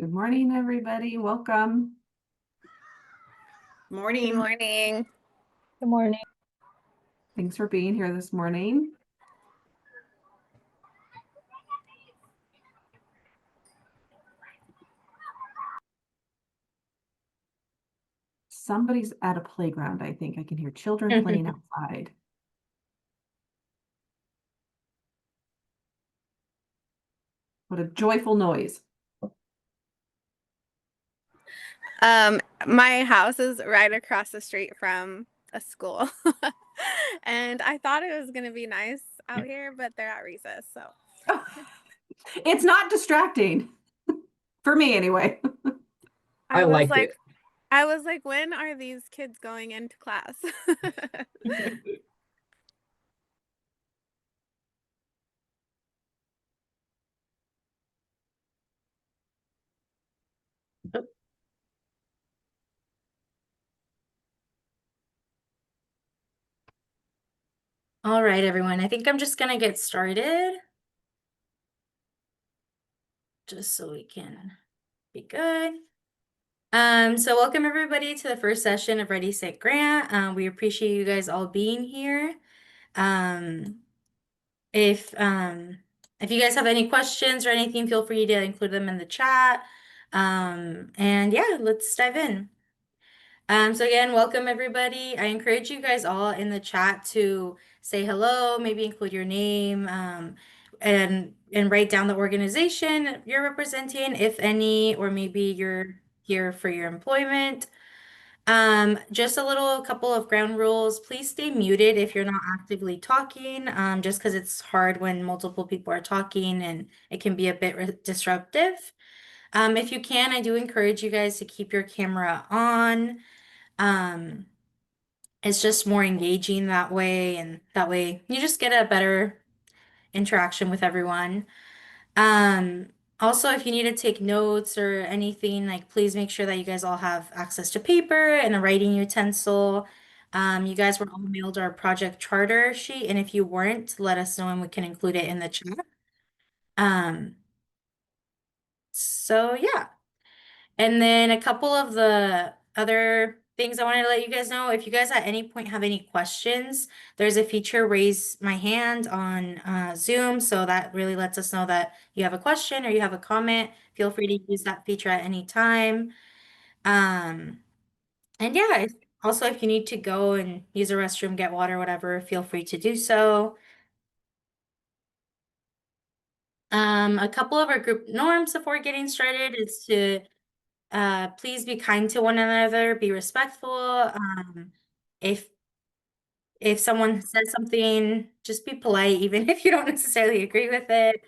Good morning, everybody. Welcome. Good Morning. morning. Good morning. Thanks for being here this morning. Somebody's at a playground, I think. I can hear children playing outside. What a joyful noise. My house is right across the street from a school. And I thought it was gonna be nice out here, but they're at recess, so It's not distracting. For me, anyway. I was like like it. I was like, when are these kids going into class? All right, everyone. I think I'm just gonna get started. Just so we can be good. So welcome everybody to the first session of Ready, Set, Grant. We appreciate you guys all being here. If you guys have any questions or anything, feel free to include them in the chat. And yeah, let's dive in. So again, welcome everybody. I encourage you guys all in the chat to say hello, maybe include your name, and write down the organization you're representing, if any, or maybe you're here for your employment. Just a couple of ground rules. Please stay muted if you're not actively talking, just because it's hard when multiple people are talking and it can be a bit disruptive. If you can, I do encourage you guys to keep your camera on. It's just more engaging that way, and that way you just get a better interaction with everyone. Also, if you need to take notes or anything, like please make sure that you guys all have access to paper and a writing utensil. You guys were all mailed our project charter sheet, and if you weren't, let us know and we can include it in the chat. So yeah. And then a couple of the other things I wanted to let you guys know, if you guys at any point have any questions, there's a feature raise my hand on Zoom. So that really lets us know that you have a question or you have a comment. Feel free to use that feature at any time. And yeah, also if you need to go and use a restroom, get water, whatever, feel free to do so. A couple of our group norms before getting started is to please be kind to one another, be respectful. If someone says something, just be polite, even if you don't necessarily agree with it.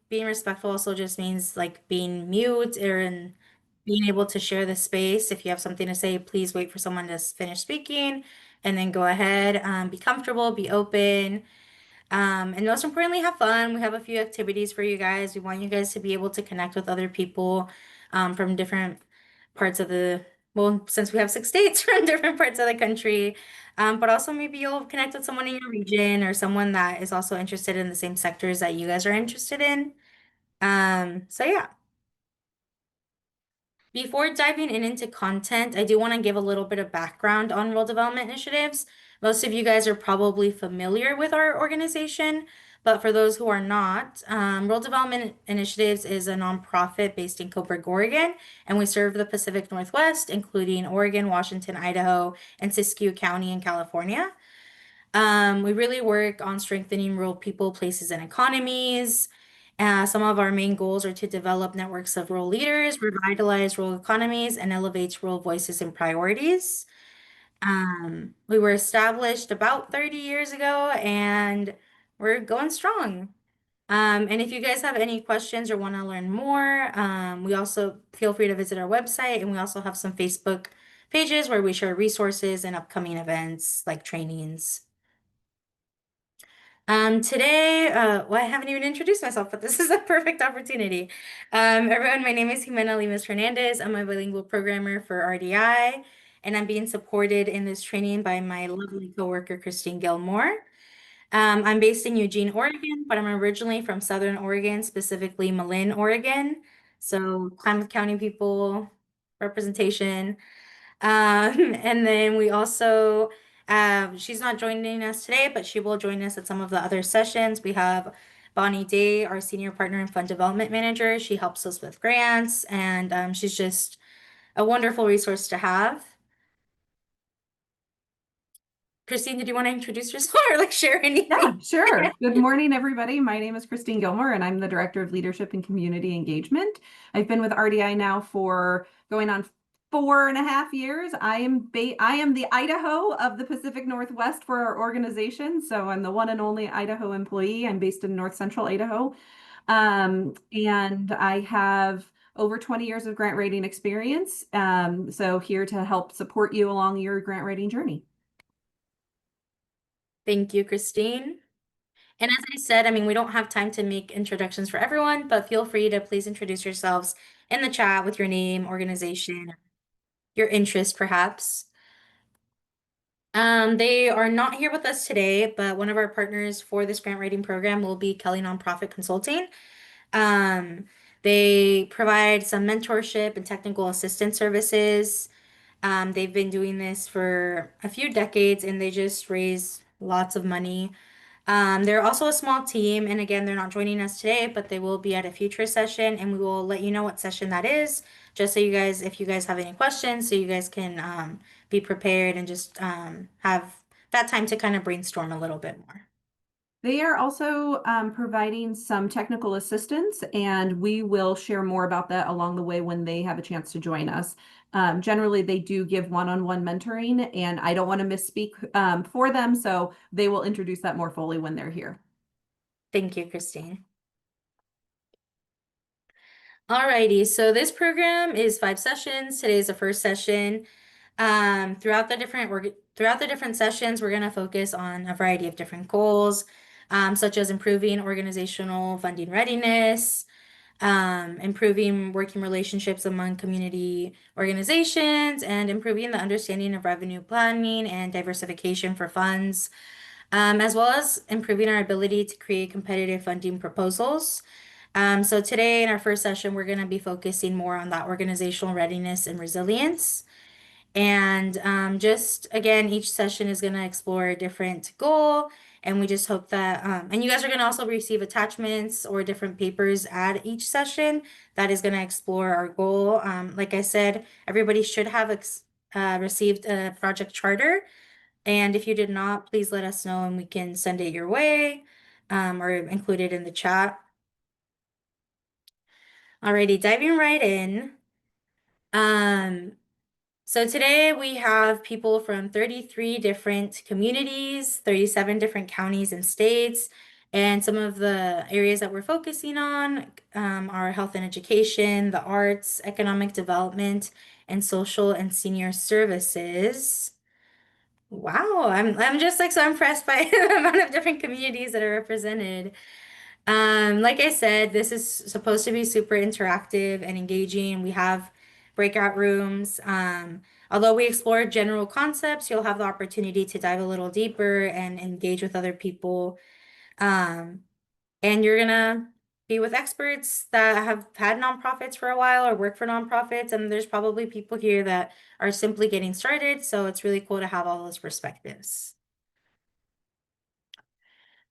Being respectful also just means like being mute or being able to share the space. If you have something to say, please wait for someone to finish speaking and then go ahead. Be comfortable, be open. And most importantly, have fun. We have a few activities for you guys. We want you guys to be able to connect with other people from different parts of since we have 6 states from different parts of the country. But also maybe you'll connect with someone in your region or someone that is also interested in the same sectors that you guys are interested in. So yeah. Before diving into content, I do want to give a little bit of background on Rural Development Initiatives. Most of you guys are probably familiar with our organization, but for those who are not, Rural Development Initiatives is a nonprofit based in Coburg, Oregon, and we serve the Pacific Northwest, including Oregon, Washington, Idaho, and Siskiyou County in California. We really work on strengthening rural people, places, and economies. Some of our main goals are to develop networks of rural leaders, revitalize rural economies, and elevate rural voices and priorities. We were established about 30 years ago, and we're going strong. And if you guys have any questions or want to learn more, we also feel free to visit our website, and we also have some Facebook pages where we share resources and upcoming events like trainings. Today, well, I haven't even introduced myself, but this is a perfect opportunity. Everyone, my name is Jimena Limas Hernandez. I'm a bilingual programmer for RDI, and I'm being supported in this training by my lovely coworker, Christine Gilmore. I'm based in Eugene, Oregon, but I'm originally from Southern Oregon, specifically Malin, Oregon. So Klamath County people representation. And then we also, she's not joining us today, but she will join us at some of the other sessions. We have Bonnie Day, our senior partner and fund development manager. She helps us with grants, and she's just a wonderful resource to have. Christine, did you want to introduce yourself or like share anything? Yeah, sure. Good morning, everybody. My name is Christine Gilmore, and I'm the Director of Leadership and Community Engagement. I've been with RDI now for going on 4.5 years. I am the Idaho of the Pacific Northwest for our organization. So I'm the one and only Idaho employee. I'm based in North Central Idaho. And I have over 20 years of grant writing experience. So here to help support you along your grant writing journey. Thank you, Christine. And as I said, I mean, we don't have time to make introductions for everyone, but feel free to please introduce yourselves in the chat with your name, organization, your interest, perhaps. They are not here with us today, but one of our partners for this grant writing program will be Kelly Nonprofit Consulting. They provide some mentorship and technical assistance services. They've been doing this for a few decades and they just raise lots of money. They're also a small team, and again, they're not joining us today, but they will be at a future session, and we will let you know what session that is, just so you guys, if you guys have any questions, so you guys can be prepared and just have that time to kind of brainstorm a little bit more. They are also providing some technical assistance, and we will share more about that along the way when they have a chance to join us. Generally, they do give one-on-one mentoring, and I don't want to misspeak for them, so they will introduce that more fully when they're here. Thank you, Christine. Alrighty, so this program is 5 sessions. Today is the first session. Throughout the different sessions, we're going to focus on a variety of different goals, such as improving organizational funding readiness, improving working relationships among community organizations, and improving the understanding of revenue planning and diversification for funds, as well as improving our ability to create competitive funding proposals. So today in our first session, we're going to be focusing more on that organizational readiness and resilience. And just again, each session is going to explore a different goal. And we just hope that, and you guys are going to also receive attachments or different papers at each session that is going to explore our goal. Like I said, everybody should have received a project charter. And if you did not, please let us know and we can send it your way or include it in the chat. Alrighty, diving right in. So today we have people from 33 different communities, 37 different counties and states, and some of the areas that we're focusing on are health and education, the arts, economic development, and social and senior services. Wow, I'm just like so impressed by the amount of different communities that are represented. Like I said, this is supposed to be super interactive and engaging. We have breakout rooms. Although we explore general concepts, you'll have the opportunity to dive a little deeper and engage with other people. And you're gonna be with experts that have had nonprofits for a while or work for nonprofits, and there's probably people here that are simply getting started, so it's really cool to have all those perspectives.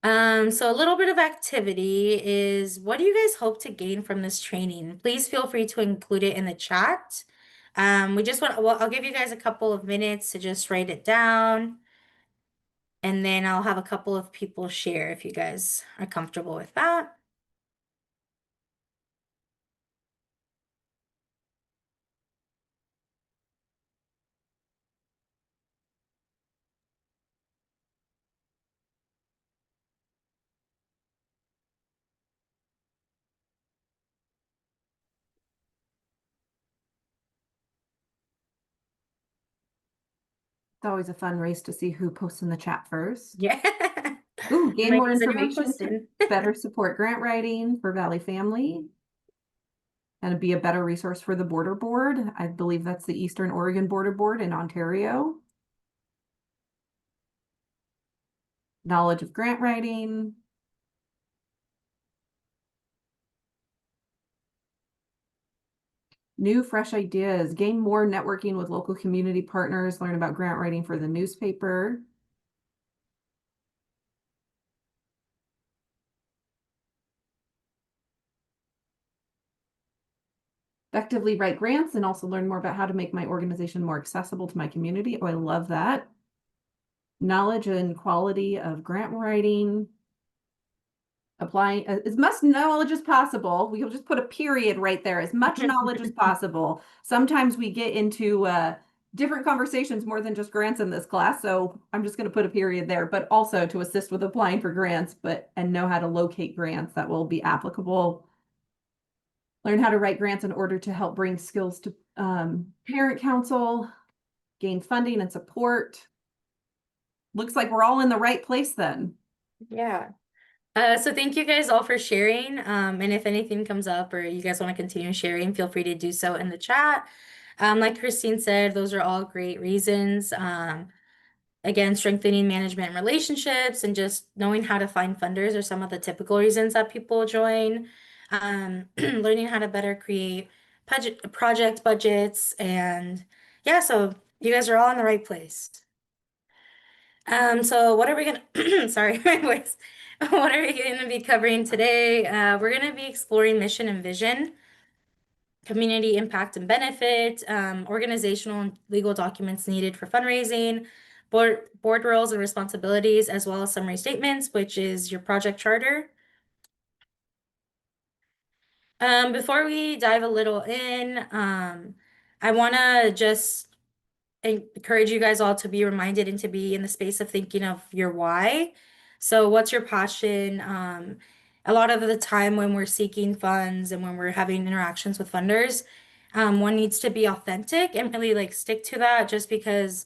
So a little bit of activity is, what do you guys hope to gain from this training? Please feel free to include it in the chat. Well, I'll give you guys a couple of minutes to just write it down. And then I'll have a couple of people share if you guys are comfortable with that. It's always a fun race to see who posts in the chat first. Yeah. Ooh, gain Like, more is anyone information to posting? better support grant writing for Valley Family and be a better resource for the Border Board. I believe that's the Eastern Oregon Border Board in Ontario. knowledge of grant writing, new fresh ideas, gain more networking with local community partners, learn about grant writing for the newspaper. Effectively write grants and also learn more about how to make my organization more accessible to my community. Oh, I love that. Knowledge and quality of grant writing. Applying as much knowledge as possible. We'll just put a period right there. As much knowledge as possible. Sometimes we get into different conversations more than just grants in this class. So I'm just going to put a period there, but also to assist with applying for grants, and know how to locate grants that will be applicable. Learn how to write grants in order to help bring skills to parent council, gain funding and support. Looks like we're all in the right place then. Yeah. So thank you guys all for sharing. And if anything comes up or you guys want to continue sharing, feel free to do so in the chat. Like Christine said, those are all great reasons. Again, strengthening management relationships and just knowing how to find funders are some of the typical reasons that people join. Learning how to better create project budgets, and yeah, so you guys are all in the right place. So what are we gonna, sorry, my voice. What are we gonna be covering today? We're gonna be exploring mission and vision, community impact and benefit, organizational and legal documents needed for fundraising, board roles and responsibilities, as well as summary statements, which is your project charter. Before we dive a little in, I wanna just encourage you guys all to be reminded and to be in the space of thinking of your why. So what's your passion? A lot of the time when we're seeking funds and when we're having interactions with funders, one needs to be authentic and really like stick to that, just because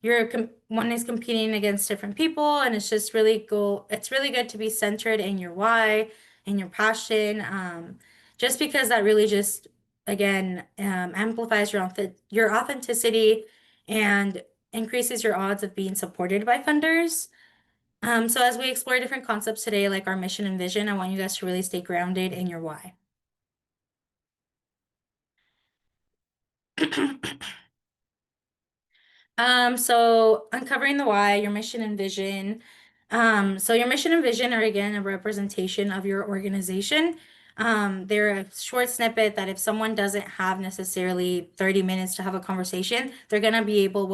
one is competing against different people, and it's just really cool. It's really good to be centered in your why and your passion. Just because that really just again amplifies your authenticity and increases your odds of being supported by funders. So as we explore different concepts today, like our mission and vision, I want you guys to really stay grounded in your why. So uncovering the why, your mission and vision. So your mission and vision are again a representation of your organization. They're a short snippet that if someone doesn't have necessarily 30 minutes to have a conversation, they're gonna be able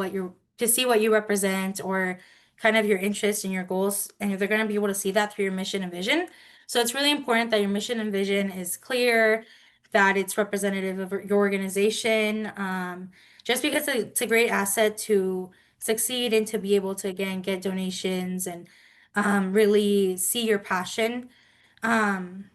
to see what you represent, or kind of your interests and your goals, and they're gonna be able to see that through your mission and vision. So it's really important that your mission and vision is clear, that it's representative of your organization. Just because it's a great asset to succeed and to be able to again get donations and really see your passion. Um,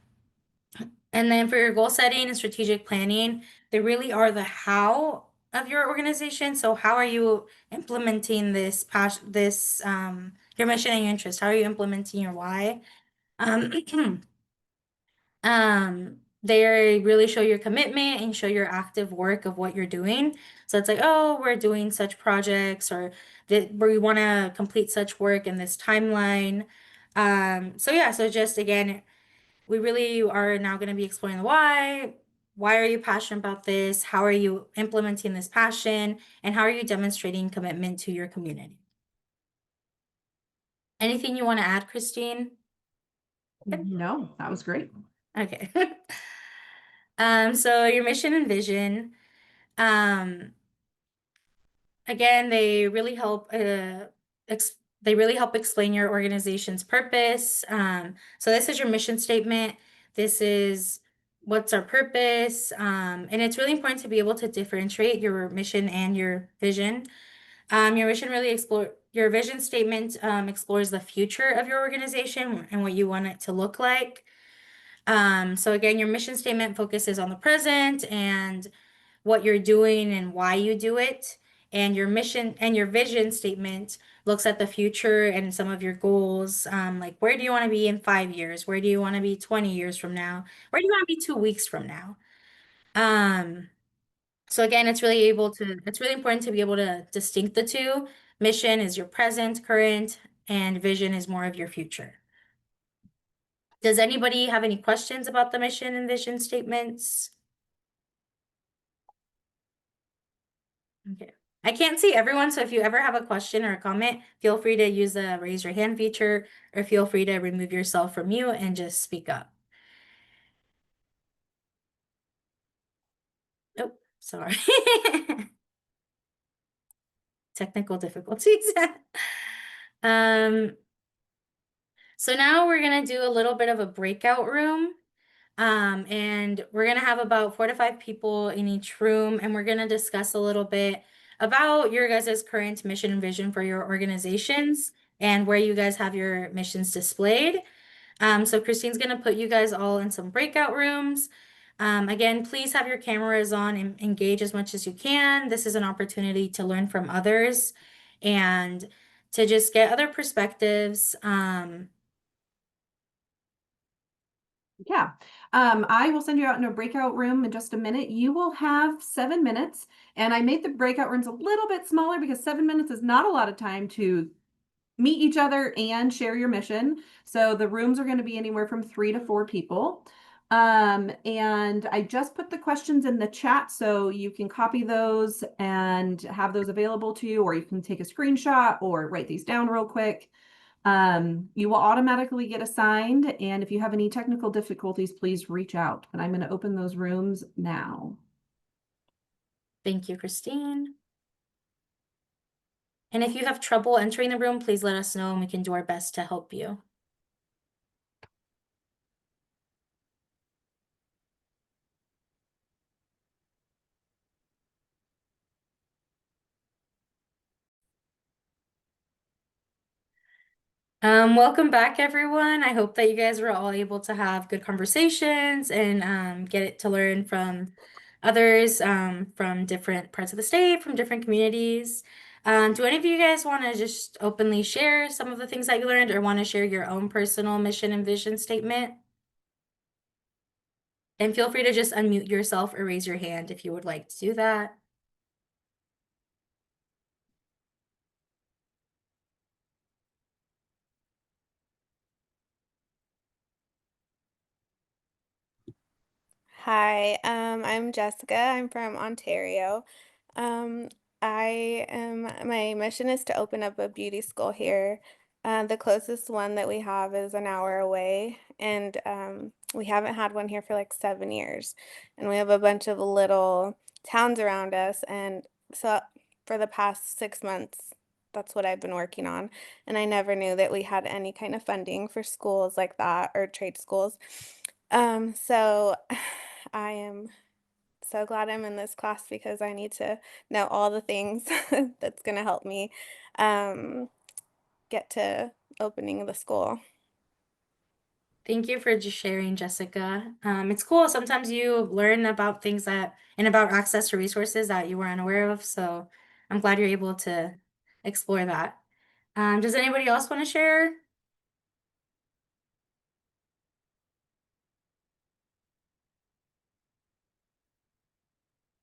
and then for your goal setting and strategic planning, they really are the how of your organization. So how are you implementing your mission and your interest? How are you implementing your why? They really show your commitment and show your active work of what you're doing. So it's like, oh, we're doing such projects, or that we want to complete such work in this timeline. So yeah, so just again, we really are now going to be exploring the why. Why are you passionate about this? How are you implementing this passion? And how are you demonstrating commitment to your community? Anything you want to add, Christine? No, that was great. Okay. So your mission and vision, um, again, they really help explain your organization's purpose. So this is your mission statement. This is what's our purpose. And it's really important to be able to differentiate your mission and your vision. Your vision statement explores the future of your organization and what you want it to look like. So again, your mission statement focuses on the present and what you're doing and why you do it. And your mission and your vision statement looks at the future and some of your goals. Like, where do you want to be in 5 years? Where do you want to be 20 years from now? Where do you want to be 2 weeks from now? So again, it's really important to be able to distinct the two. Mission is your present, current, and vision is more of your future. Does anybody have any questions about the mission and vision statements? Okay. I can't see everyone, so if you ever have a question or a comment, feel free to use the raise your hand feature, or feel free to remove yourself from mute and just speak up. Oh, sorry. Technical difficulties. Um, so now we're gonna do a little bit of a breakout room. And we're gonna have about 4 to 5 people in each room, and we're gonna discuss a little bit about your guys' current mission and vision for your organizations and where you guys have your missions displayed. So Christine's gonna put you guys all in some breakout rooms. Again, please have your cameras on and engage as much as you can. This is an opportunity to learn from others and to just get other perspectives. Yeah, I will send you out in a breakout room in just a minute. You will have 7 minutes, and I made the breakout rooms a little bit smaller because 7 minutes is not a lot of time to meet each other and share your mission. So the rooms are going to be anywhere from 3 to 4 people. And I just put the questions in the chat so you can copy those and have those available to you, or you can take a screenshot or write these down real quick. You will automatically get assigned, and if you have any technical difficulties, please reach out. But I'm going to open those rooms now. Thank you, Christine. And if you have trouble entering the room, please let us know and we can do our best to help you. Welcome back, everyone. I hope that you guys were all able to have good conversations and get to learn from others from different parts of the state, from different communities. Do any of you guys want to just openly share some of the things that you learned or want to share your own personal mission and vision statement? And feel free to just unmute yourself or raise your hand if you would like to do that. Hi, I'm Jessica. I'm from Ontario. Um, my mission is to open up a beauty school here. The closest one that we have is an hour away, and we haven't had one here for like 7 years. And we have a bunch of little towns around us, and so for the past 6 months, that's what I've been working on. And I never knew that we had any kind of funding for schools like that or trade schools. So I am so glad I'm in this class because I need to know all the things that's going to help me get to opening the school. Thank you for just sharing, Jessica. It's cool. Sometimes you learn about things that and about access to resources that you were unaware of. So I'm glad you're able to explore that. Does anybody else want to share?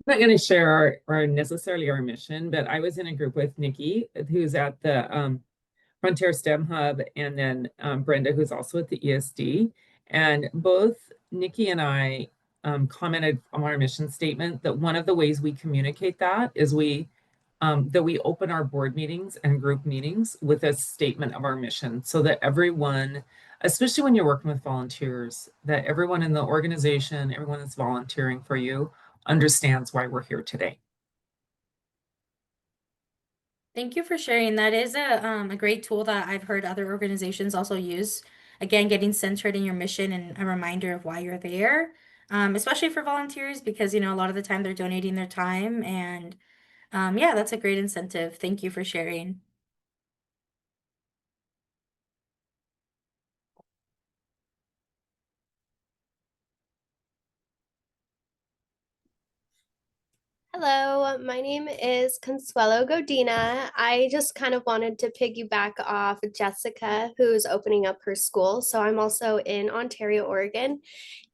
Not going to share our necessarily our mission, but I was in a group with Nikki, who's at the Frontier STEM Hub, and then Brenda, who's also at the ESD. And both Nikki and I commented on our mission statement that one of the ways we communicate that is that we open our board meetings and group meetings with a statement of our mission, so that everyone, especially when you're working with volunteers, that everyone in the organization, everyone that's volunteering for you, understands why we're here today. Thank you for sharing. That is a great tool that I've heard other organizations also use. Again, getting centered in your mission and a reminder of why you're there, especially for volunteers, because a lot of the time they're donating their time, and yeah, that's a great incentive. Thank you for sharing. Hello, my name is Consuelo Godina. I just kind of wanted to piggyback off Jessica, who's opening up her school. So I'm also in Ontario, Oregon,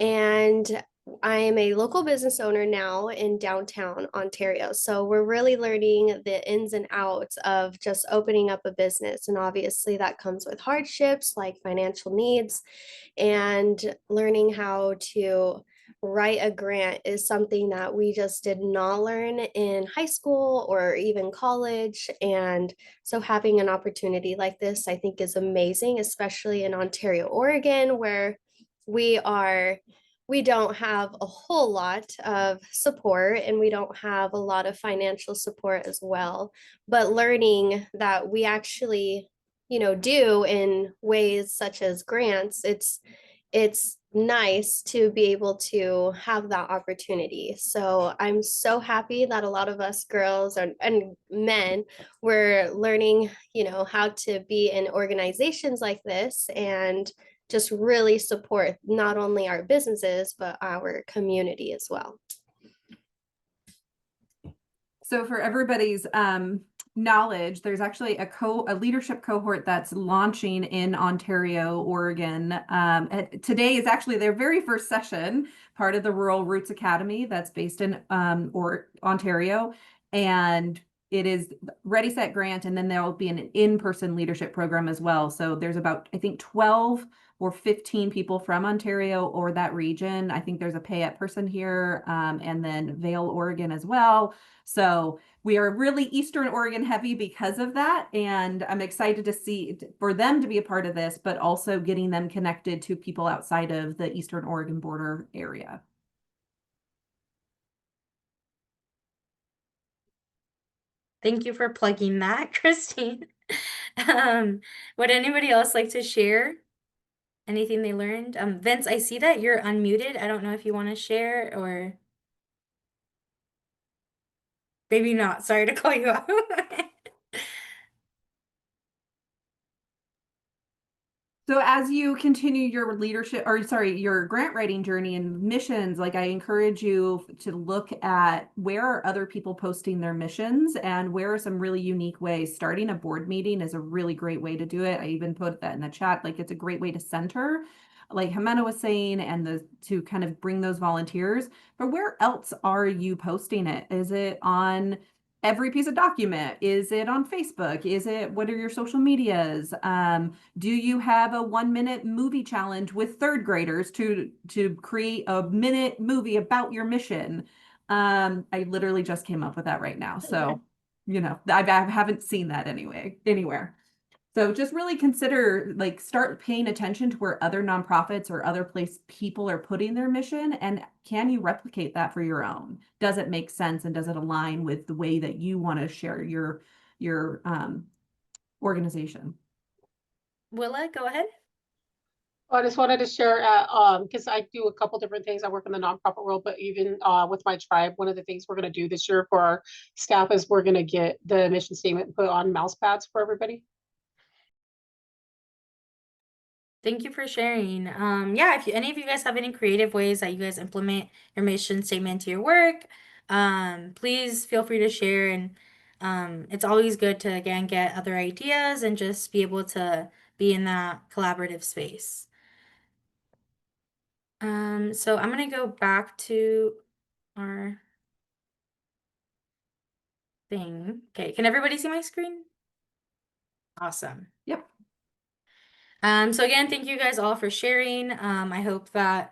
and I am a local business owner now in downtown Ontario. So we're really learning the ins and outs of just opening up a business. And obviously, that comes with hardships like financial needs, and learning how to write a grant is something that we just did not learn in high school or even college. And so having an opportunity like this, I think, is amazing, especially in Ontario, Oregon, where we are we don't have a whole lot of support, and we don't have a lot of financial support as well. But learning that we actually, do in ways such as grants, it's nice to be able to have that opportunity. So I'm so happy that a lot of us girls and men were learning, how to be in organizations like this, and just really support not only our businesses, but our community as well. So for everybody's knowledge, there's actually a leadership cohort that's launching in Ontario, Oregon. Today is actually their very first session, part of the Rural Roots Academy that's based in Ontario. And it is Ready, Set, Grant, and then there will be an in-person leadership program as well. So there's about, I think, 12 or 15 people from Ontario or that region. I think there's a Payette person here, and then Vail, Oregon as well. So we are really Eastern Oregon heavy because of that. And I'm excited to see for them to be a part of this, but also getting them connected to people outside of the Eastern Oregon border area. Thank you for plugging that, Christine. Would anybody else like to share anything they learned? Vince, I see that you're unmuted. I don't know if you want to share or maybe not. Sorry to call you out. So as you continue your leadership, or sorry, your grant writing journey and missions, like I encourage you to look at where are other people posting their missions and where are some really unique ways. Starting a board meeting is a really great way to do it. I even put that in the chat, like it's a great way to center, like Jimena was saying, and to kind of bring those volunteers. But where else are you posting it? Is it on every piece of document? Is it on Facebook? What are your social medias? Do you have a 1-minute movie challenge with third graders to create a minute movie about your mission? I literally just came up with that right now. So, I haven't seen that anywhere. So just really consider, like, start paying attention to where other nonprofits or other people are putting their mission, and can you replicate that for your own? Does it make sense, and does it align with the way that you want to share your organization? Willa, go ahead. I just wanted to share, because I do a couple different things. I work in the nonprofit world, but even with my tribe, one of the things we're going to do this year for our staff is we're going to get the mission statement put on mouse pads for everybody. Thank you for sharing. Yeah, if any of you guys have any creative ways that you guys implement your mission statement to your work, please feel free to share. And it's always good to, again, get other ideas and just be able to be in that collaborative space. So I'm gonna go back to our thing. Okay, can everybody see my screen? Awesome. Yep. So again, thank you guys all for sharing. I hope that,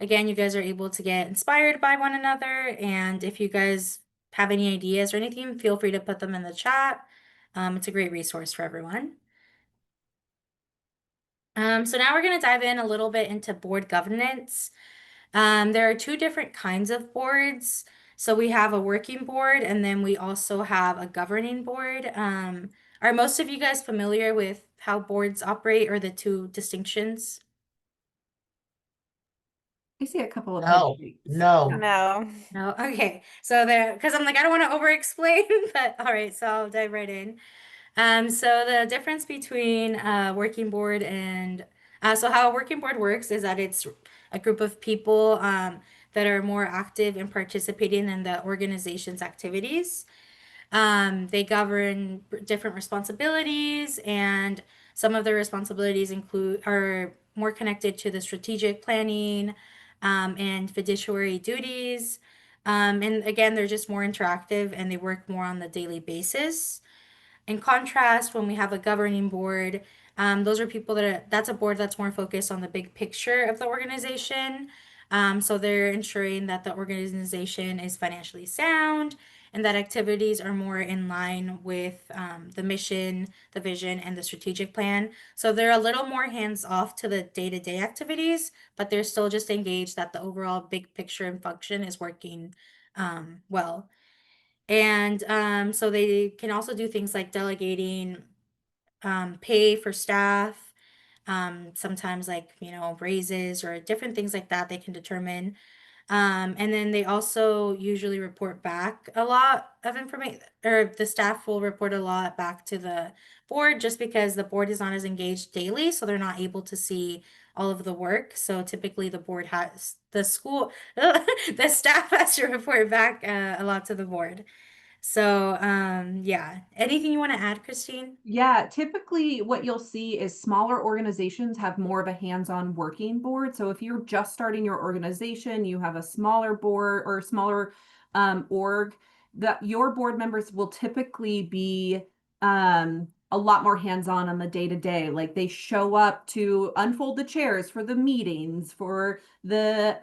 again, you guys are able to get inspired by one another. And if you guys have any ideas or anything, feel free to put them in the chat. It's a great resource for everyone. So now we're going to dive in a little bit into board governance. There are two different kinds of boards. So we have a working board, and then we also have a governing board. Are most of you guys familiar with how boards operate or the two distinctions? I see a couple of No, head shakes. no. No. No, okay. So there, because I'm like, I don't want to over-explain, but all right, so I'll dive right in. So the difference between a working board and so how a working board works is that it's a group of people that are more active in participating in the organization's activities. They govern different responsibilities, and some of their responsibilities are more connected to the strategic planning, and fiduciary duties. And again, they're just more interactive and they work more on the daily basis. In contrast, when we have a governing board, those are people that's a board that's more focused on the big picture of the organization. So they're ensuring that the organization is financially sound and that activities are more in line with the mission, the vision, and the strategic plan. So they're a little more hands off to the day-to-day activities, but they're still just engaged that the overall big picture and function is working well. And so they can also do things like delegating pay for staff, sometimes like, raises or different things like that they can determine. And then they also usually report back a lot of information, or the staff will report a lot back to the board just because the board is not as engaged daily, so they're not able to see all of the work. So typically the board has the school, the staff has to report back a lot to the board. So, yeah. Anything you want to add, Christine? Yeah, typically what you'll see is smaller organizations have more of a hands-on working board. So if you're just starting your organization, you have a smaller board or smaller org, that your board members will typically be a lot more hands-on on the day-to-day. Like they show up to unfold the chairs for the meetings, for the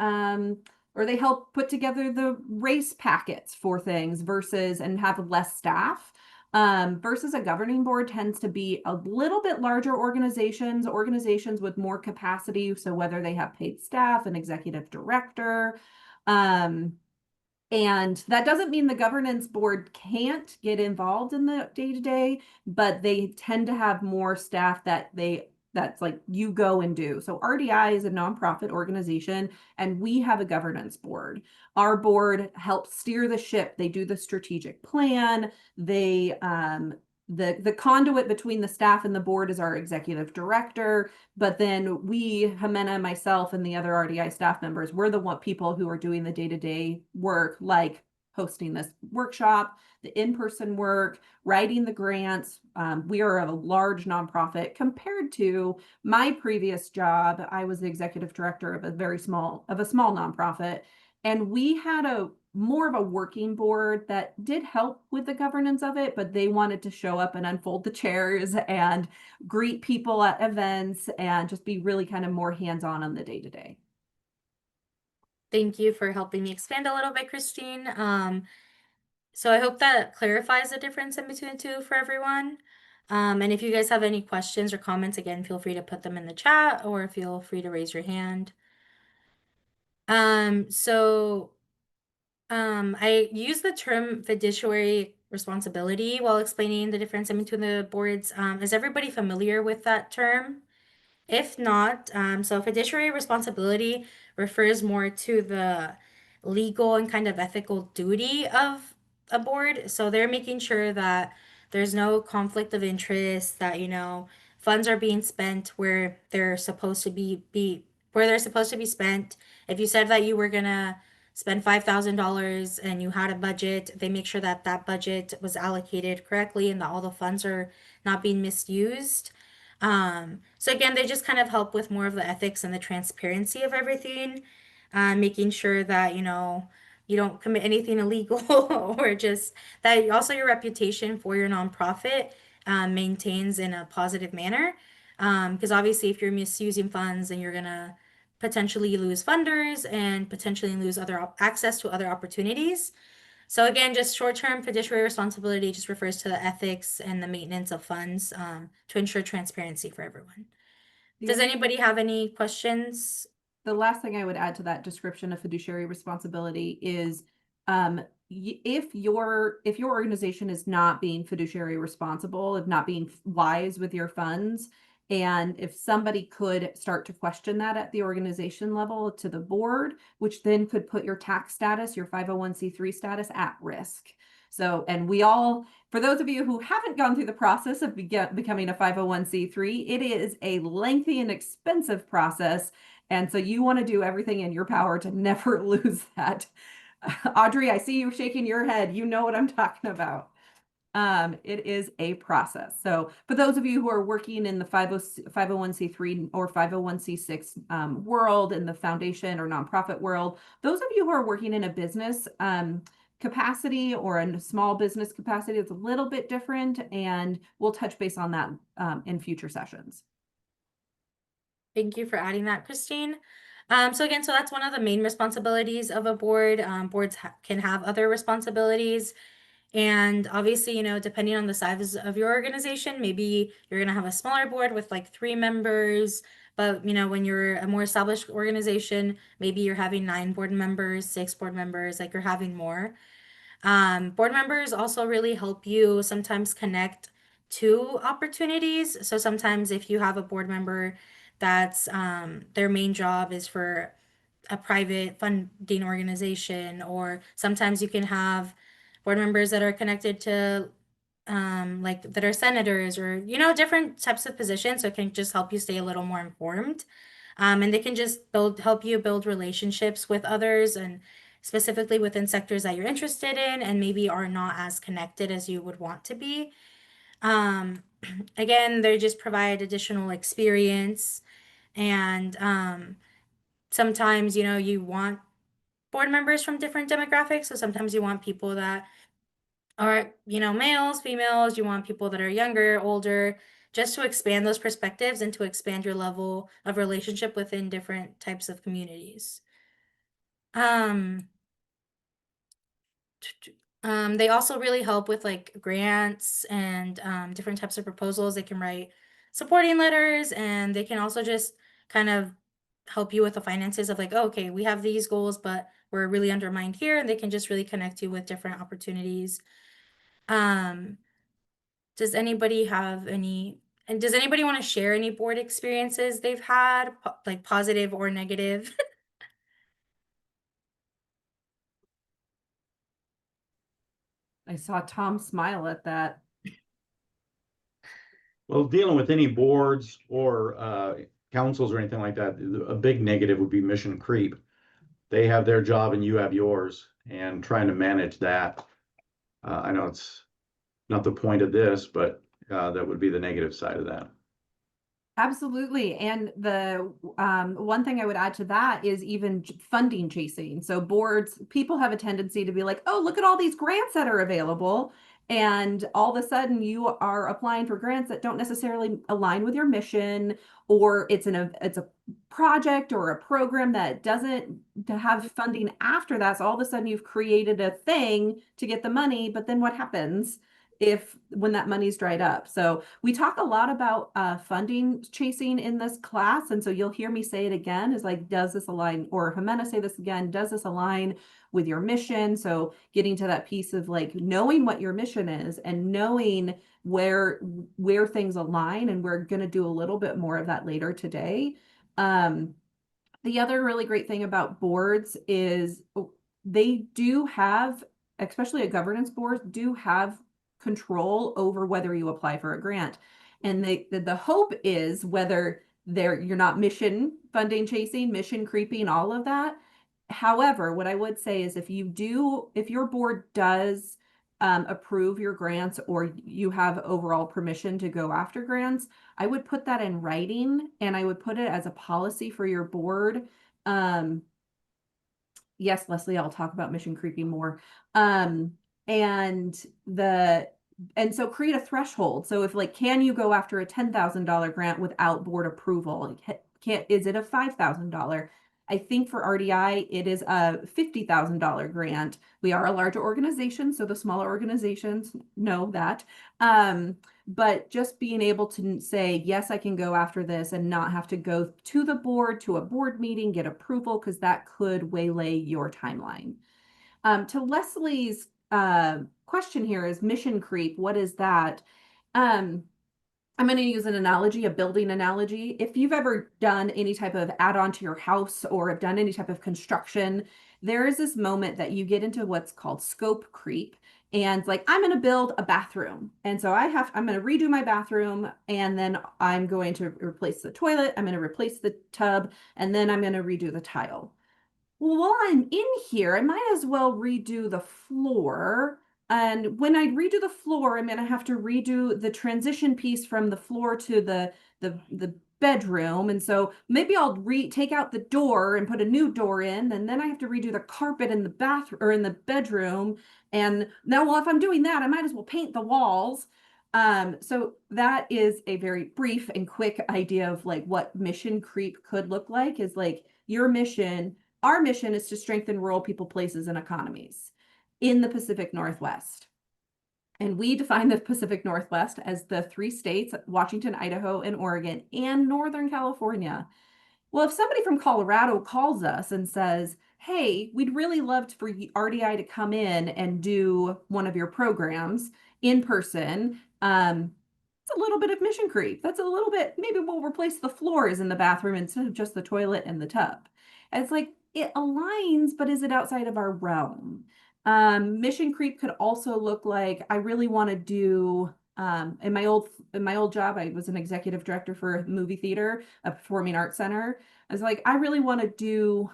or they help put together the race packets for things versus and have less staff. Versus a governing board tends to be a little bit larger organizations with more capacity. So whether they have paid staff, an executive director, and that doesn't mean the governance board can't get involved in the day-to-day, but they tend to have more staff that's like you go and do. So RDI is a nonprofit organization and we have a governance board. Our board helps steer the ship. They do the strategic plan. They the conduit between the staff and the board is our executive director, but then we, Jimena, myself, and the other RDI staff members, we're the people who are doing the day-to-day work, like hosting this workshop, the in-person work, writing the grants. We are a large nonprofit compared to my previous job. I was the executive director of a small nonprofit, and we had more of a working board that did help with the governance of it, but they wanted to show up and unfold the chairs and greet people at events and just be really kind of more hands-on on the day-to-day. Thank you for helping me expand a little bit, Christine. So I hope that clarifies the difference in between the two for everyone. And if you guys have any questions or comments, again, feel free to put them in the chat or feel free to raise your hand. I use the term fiduciary responsibility while explaining the difference in between the boards. Is everybody familiar with that term? If not, so fiduciary responsibility refers more to the legal and kind of ethical duty of a board. So they're making sure that there's no conflict of interest, that, funds are being spent where they're supposed to be where they're supposed to be spent. If you said that you were gonna spend $5,000 and you had a budget, they make sure that that budget was allocated correctly and that all the funds are not being misused. So again, they just kind of help with more of the ethics and the transparency of everything, making sure that, you don't commit anything illegal or just that also your reputation for your nonprofit maintains in a positive manner. Because obviously if you're misusing funds, then you're gonna potentially lose funders and potentially lose access to other opportunities. So again, just short-term fiduciary responsibility just refers to the ethics and the maintenance of funds to ensure transparency for everyone. Does anybody have any questions? The last thing I would add to that description of fiduciary responsibility is if your organization is not being fiduciary responsible, if not being wise with your funds, and if somebody could start to question that at the organization level to the board, which then could put your tax status, your 501c3 status at risk. So, and for those of you who haven't gone through the process of becoming a 501c3, it is a lengthy and expensive process. And so you want to do everything in your power to never lose that. Audrey, I see you shaking your head. You know what I'm talking about. It is a process. So for those of you who are working in the 501c3 or 501c6 world, in the foundation or nonprofit world, those of you who are working in a business capacity or a small business capacity, it's a little bit different, and we'll touch base on that in future sessions. Thank you for adding that, Christine. So that's one of the main responsibilities of a board. Boards can have other responsibilities. And obviously, depending on the size of your organization, maybe you're going to have a smaller board with like 3 members. But, when you're a more established organization, maybe you're having 9 board members, 6 board members, like you're having more. Board members also really help you sometimes connect to opportunities. So sometimes if you have a board member that's their main job is for a private funding organization, or sometimes you can have board members that are connected to like that are senators, or different types of positions, so it can just help you stay a little more informed. And they can just help you build relationships with others, and specifically within sectors that you're interested in and maybe are not as connected as you would want to be. Again, they just provide additional experience, and sometimes you want board members from different demographics. So sometimes you want people that are males, females, you want people that are younger, older, just to expand those perspectives and to expand your level of relationship within different types of communities. They also really help with like grants and different types of proposals. They can write supporting letters, and they can also just kind of help you with the finances of like, oh, okay, we have these goals, but we're really undermined here, and they can just really connect you with different opportunities. Does anybody want to share any board experiences they've had, like positive or negative? I saw Tom smile at that. Well, dealing with any boards or councils or anything like that, a big negative would be mission creep. They have their job and you have yours, and trying to manage that. I know it's not the point of this, but that would be the negative side of that. Absolutely. And the one thing I would add to that is even funding chasing. So boards, people have a tendency to be like, oh, look at all these grants that are available. And all of a sudden you are applying for grants that don't necessarily align with your mission, or it's a project or a program that doesn't have funding after that. So all of a sudden you've created a thing to get the money, but then what happens when that money's dried up? So we talk a lot about funding chasing in this class. And so you'll hear me say it again, is like, does this align, or Jimena say this again, does this align with your mission? So getting to that piece of like knowing what your mission is and knowing where things align. And we're going to do a little bit more of that later today. The other really great thing about boards is they do have, especially a governance board, do have control over whether you apply for a grant. And the hope is, whether you're not mission funding chasing, mission creeping, all of that. However, what I would say is if your board does approve your grants, or you have overall permission to go after grants, I would put that in writing, and I would put it as a policy for your board. Yes, Leslie, I'll talk about mission creeping more. And so create a threshold. So if like, can you go after a $10,000 grant without board approval? Is it a $5,000? I think for RDI, it is a $50,000 grant. We are a larger organization, so the smaller organizations know that. But just being able to say, yes, I can go after this, and not have to go to the board, to a board meeting, get approval, because that could waylay your timeline. To Leslie's question here is mission creep. What is that? I'm going to use an analogy, a building analogy. If you've ever done any type of add-on to your house, or have done any type of construction, there is this moment that you get into what's called scope creep. And like, I'm going to build a bathroom. And so I'm going to redo my bathroom, and then I'm going to replace the toilet. I'm going to replace the tub, and then I'm going to redo the tile. Well, while I'm in here, I might as well redo the floor And when I redo the floor, I'm gonna have to redo the transition piece from the floor to the bedroom. And so maybe I'll take out the door and put a new door in, and then I have to redo the carpet in the bathroom or in the bedroom. And now, well, if I'm doing that, I might as well paint the walls. So that is a very brief and quick idea of like what mission creep could look like. Is like your mission, our mission is to strengthen rural people, places, and economies in the Pacific Northwest. And we define the Pacific Northwest as the 3 states, Washington, Idaho, and Oregon, and Northern California. Well, if somebody from Colorado calls us and says, hey, we'd really love for RDI to come in and do one of your programs in person, it's a little bit of mission creep. That's a little bit, maybe we'll replace the floors in the bathroom instead of just the toilet and the tub. And it's like, it aligns, but is it outside of our realm? Mission creep could also look like, I really want to do, in my old job, I was an executive director for a movie theater, a performing arts center. I was like, I really want to do,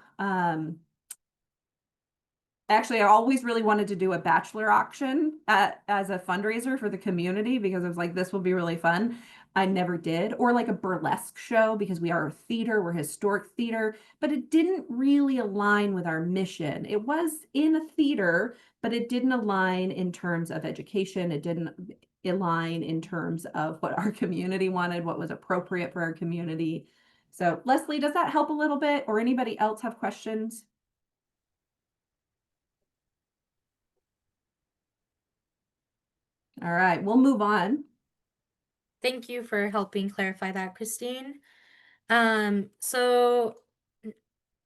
actually, I always really wanted to do a bachelor auction as a fundraiser for the community because I was like, this will be really fun. I never did. Or like a burlesque show because we are a theater, we're historic theater, but it didn't really align with our mission. It was in a theater, but it didn't align in terms of education. It didn't align in terms of what our community wanted, what was appropriate for our community. So Leslie, does that help a little bit? Or anybody else have questions? All right, we'll move on. Thank you for helping clarify that, Christine. So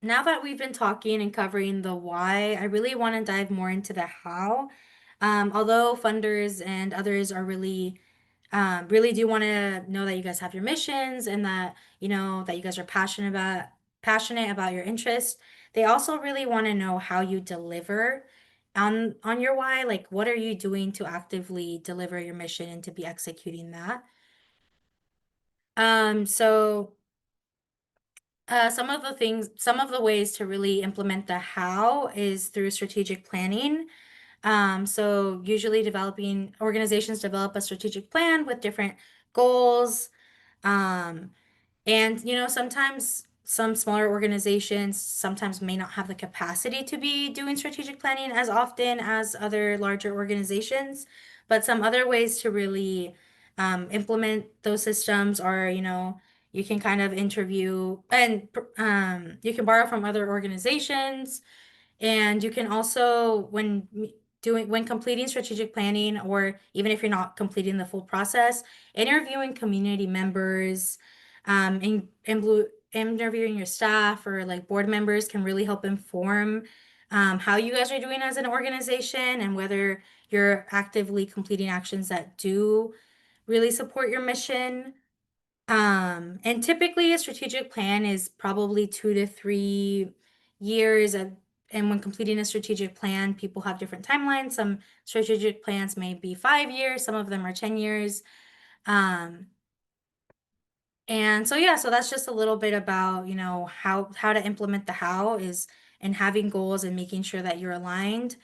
now that we've been talking and covering the why, I really want to dive more into the how. Although funders and others are really do want to know that you guys have your missions and that that you guys are passionate about your interests. They also really want to know how you deliver on your why. Like, what are you doing to actively deliver your mission and to be executing that? So some of the ways to really implement the how is through strategic planning. So usually organizations develop a strategic plan with different goals. And sometimes some smaller organizations sometimes may not have the capacity to be doing strategic planning as often as other larger organizations. But some other ways to really implement those systems are, you can kind of interview and you can borrow from other organizations. And you can also, when completing strategic planning, or even if you're not completing the full process, interviewing community members, interviewing your staff or like board members can really help inform how you guys are doing as an organization and whether you're actively completing actions that do really support your mission. And typically a strategic plan is probably 2 to 3 years. And when completing a strategic plan, people have different timelines. Some strategic plans may be 5 years, some of them are 10 years. And so, yeah, so that's just a little bit about, how to implement the how is and having goals and making sure that you're aligned.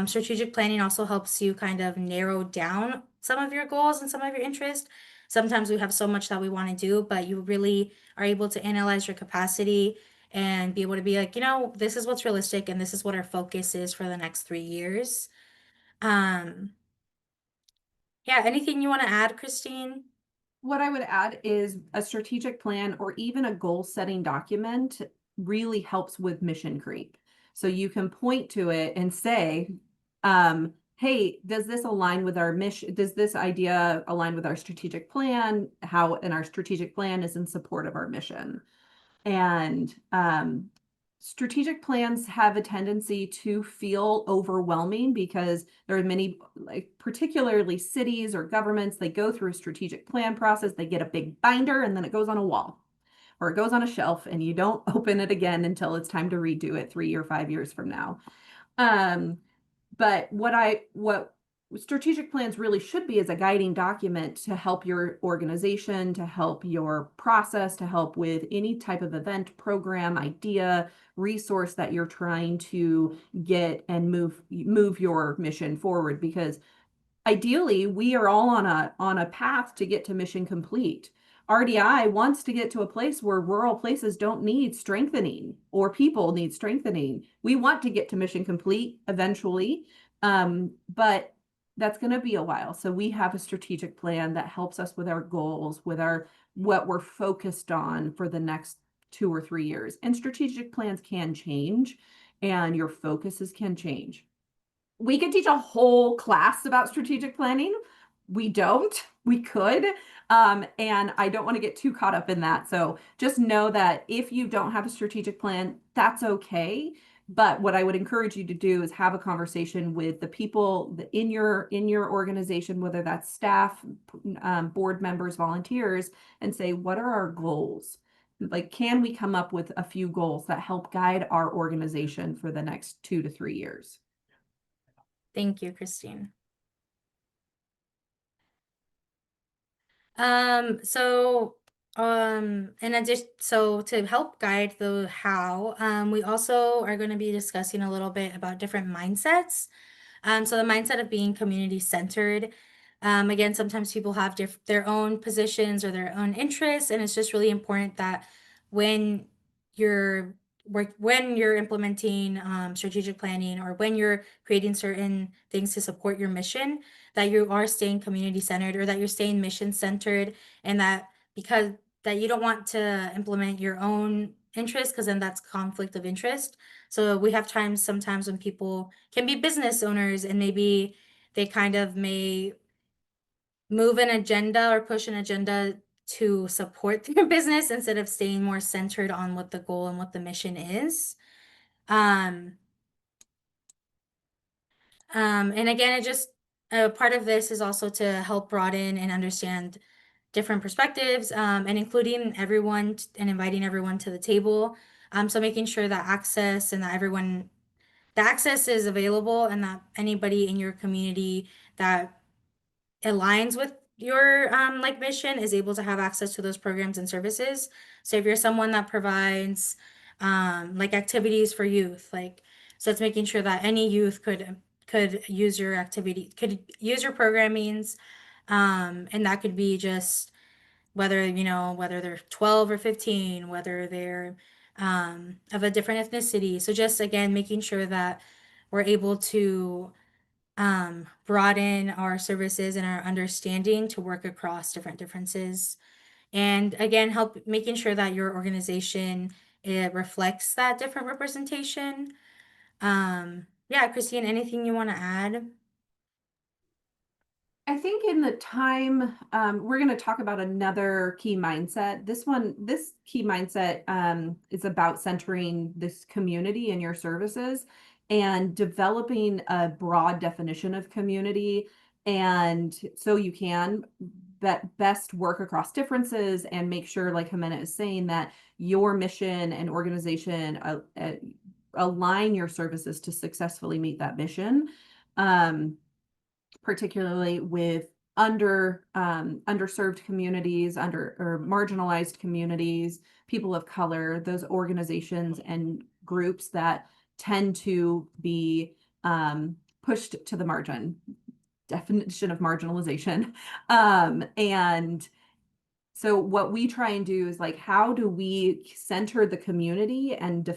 Strategic planning also helps you kind of narrow down some of your goals and some of your interests. Sometimes we have so much that we want to do, but you really are able to analyze your capacity and be able to be like, this is what's realistic and this is what our focus is for the next 3 years. Yeah, anything you want to add, Christine? What I would add is a strategic plan or even a goal setting document really helps with mission creep. So you can point to it and say, hey, does this align with our mission? Does this idea align with our strategic plan? And our strategic plan is in support of our mission. And strategic plans have a tendency to feel overwhelming because there are many, like particularly cities or governments, they go through a strategic plan process, they get a big binder and then it goes on a wall or it goes on a shelf and you don't open it again until it's time to redo it 3 or 5 years from now. But what strategic plans really should be as a guiding document to help your organization, to help your process, to help with any type of event, program, idea, resource that you're trying to get and move your mission forward. Because ideally, we are all on a path to get to mission complete. RDI wants to get to a place where rural places don't need strengthening or people need strengthening. We want to get to mission complete eventually, but that's going to be a while. So we have a strategic plan that helps us with our goals, with our what we're focused on for the next 2 or 3 years. And strategic plans can change, and your focuses can change. We could teach a whole class about strategic planning. We don't. We could. And I don't want to get too caught up in that. So just know that if you don't have a strategic plan, that's okay. But what I would encourage you to do is have a conversation with the people in your organization, whether that's staff, board members, volunteers, and say, what are our goals? Like, can we come up with a few goals that help guide our organization for the next 2 to 3 years? Thank you, Christine. In addition, so to help guide the how, we also are going to be discussing a little bit about different mindsets. So the mindset of being community centered. Again, sometimes people have their own positions or their own interests, and it's just really important that when you're implementing strategic planning, or when you're creating certain things to support your mission, that you are staying community centered, or that you're staying mission centered, and that you don't want to implement your own interest, because then that's conflict of interest. So we have sometimes when people can be business owners, and maybe they kind of may move an agenda or push an agenda to support their business instead of staying more centered on what the goal and what the mission is. And again, it just part of this is also to help broaden and understand different perspectives, and including everyone and inviting everyone to the table. So making sure that access is available, and that anybody in your community that aligns with your like mission is able to have access to those programs and services. So if you're someone that provides like activities for youth, so it's making sure that any youth could use your could use your programmings, and that could be just whether they're 12 or 15, whether they're of a different ethnicity. So just again making sure that we're able to broaden our services and our understanding to work across different differences. And again, help making sure that your organization, it reflects that different representation. Yeah, Christine, anything you want to add? I think in the time, we're going to talk about another key mindset. This key mindset is about centering this community in your services and developing a broad definition of community. And so you can best work across differences and make sure, like Jimena is saying, that your mission and organization align your services to successfully meet that mission. Particularly with underserved communities, or marginalized communities, people of color, those organizations and groups that tend to be pushed to the margin. Definition of marginalization. And so what we try and do is, like, how do we center the community and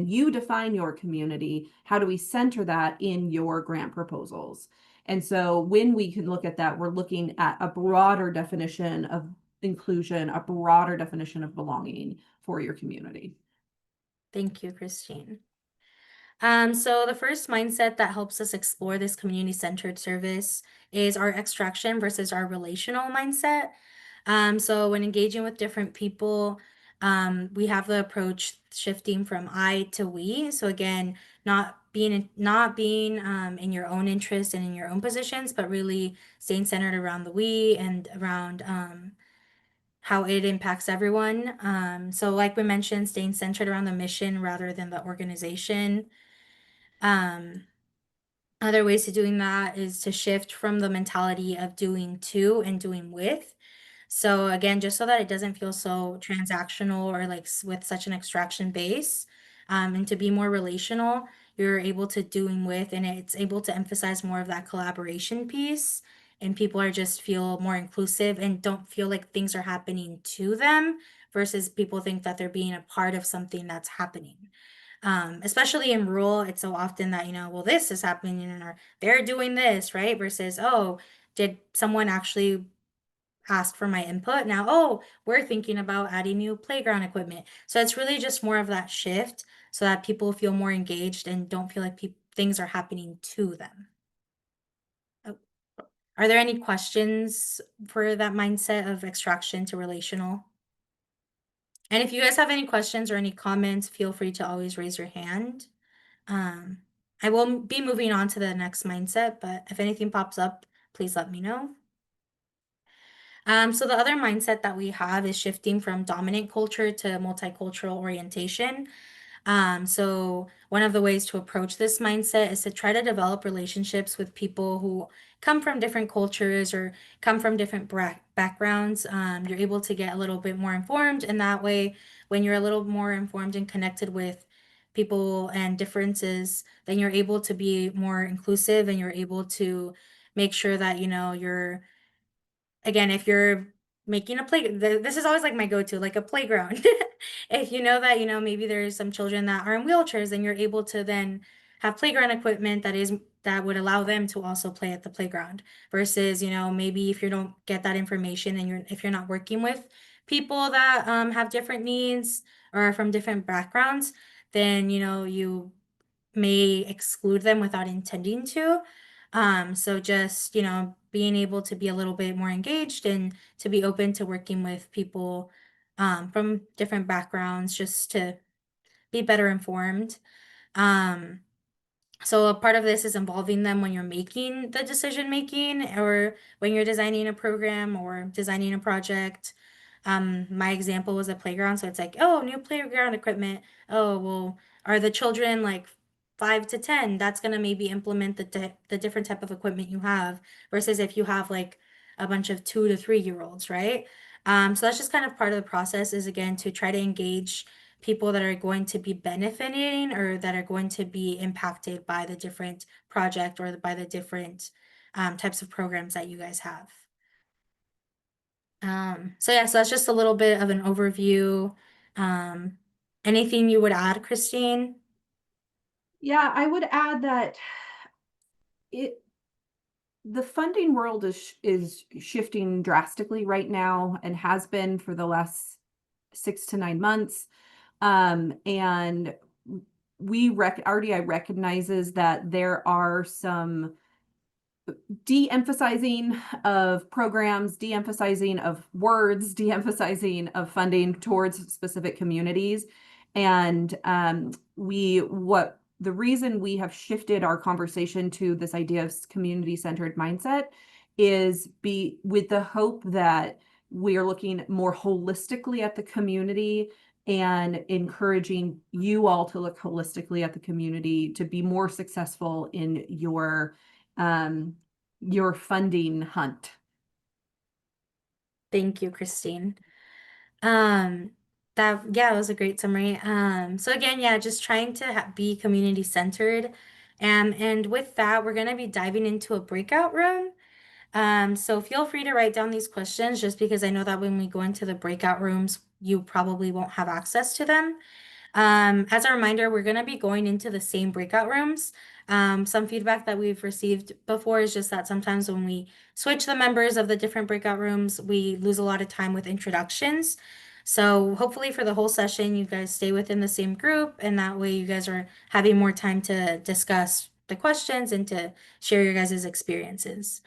you define your community? How do we center that in your grant proposals? And so when we can look at that, we're looking at a broader definition of inclusion, a broader definition of belonging for your community. Thank you, Christine. So the first mindset that helps us explore this community-centered service is our extraction versus our relational mindset. So when engaging with different people, we have the approach shifting from I to we. So again, not being in your own interest and in your own positions, but really staying centered around the we and around how it impacts everyone. So like we mentioned, staying centered around the mission rather than the organization. Other ways to doing that is to shift from the mentality of doing to and doing with. So again, just so that it doesn't feel so transactional or like with such an extraction base, and to be more relational, you're able to doing with, and it's able to emphasize more of that collaboration piece. And people are just feel more inclusive and don't feel like things are happening to them versus people think that they're being a part of something that's happening. Especially in rural, it's so often that, well, this is happening or they're doing this, right? Versus, oh, did someone actually ask for my input? Now, oh, we're thinking about adding new playground equipment. So it's really just more of that shift so that people feel more engaged and don't feel like things are happening to them. Oh. Are there any questions for that mindset of extraction to relational? And if you guys have any questions or any comments, feel free to always raise your hand. I will be moving on to the next mindset, but if anything pops up, please let me know. So the other mindset that we have is shifting from dominant culture to multicultural orientation. So one of the ways to approach this mindset is to try to develop relationships with people who come from different cultures or come from different backgrounds. You're able to get a little bit more informed, and that way, when you're a little more informed and connected with people and differences, then you're able to be more inclusive and you're able to make sure that, you're again, if you're making a this is always like my go-to, like a playground. If you know that, maybe there's some children that are in wheelchairs, then you're able to then have playground equipment that would allow them to also play at the playground versus, maybe if you don't get that information and if you're not working with people that have different needs or are from different backgrounds, then, you may exclude them without intending to. So just, being able to be a little bit more engaged and to be open to working with people from different backgrounds just to be better informed. So a part of this is involving them when you're making the decision making or when you're designing a program or designing a project. My example was a playground. So it's like, oh, new playground equipment. Oh, well, are the children like 5 to 10? That's gonna maybe implement the different type of equipment you have versus if you have like a bunch of 2 to 3 year olds, right? So that's just kind of part of the process is again to try to engage people that are going to be benefiting or that are going to be impacted by the different project or by the different types of programs that you guys have. So yeah, so that's just a little bit of an overview. Anything you would add, Christine? Yeah, I would add that the funding world is shifting drastically right now and has been for the last 6 to 9 months. And RDI recognizes that there are some de-emphasizing of programs, de-emphasizing of words, de-emphasizing of funding towards specific communities. And the reason we have shifted our conversation to this idea of community-centered mindset is with the hope that we are looking more holistically at the community and encouraging you all to look holistically at the community to be more successful in your funding hunt. Thank you, Christine. It was a great summary. So again, yeah, just trying to be community centered. And with that, we're gonna be diving into a breakout room. So feel free to write down these questions just because I know that when we go into the breakout rooms, you probably won't have access to them. As a reminder, we're gonna be going into the same breakout rooms. Some feedback that we've received before is just that sometimes when we switch the members of the different breakout rooms, we lose a lot of time with introductions. So hopefully for the whole session, you guys stay within the same group, and that way you guys are having more time to discuss the questions and to share your guys' experiences.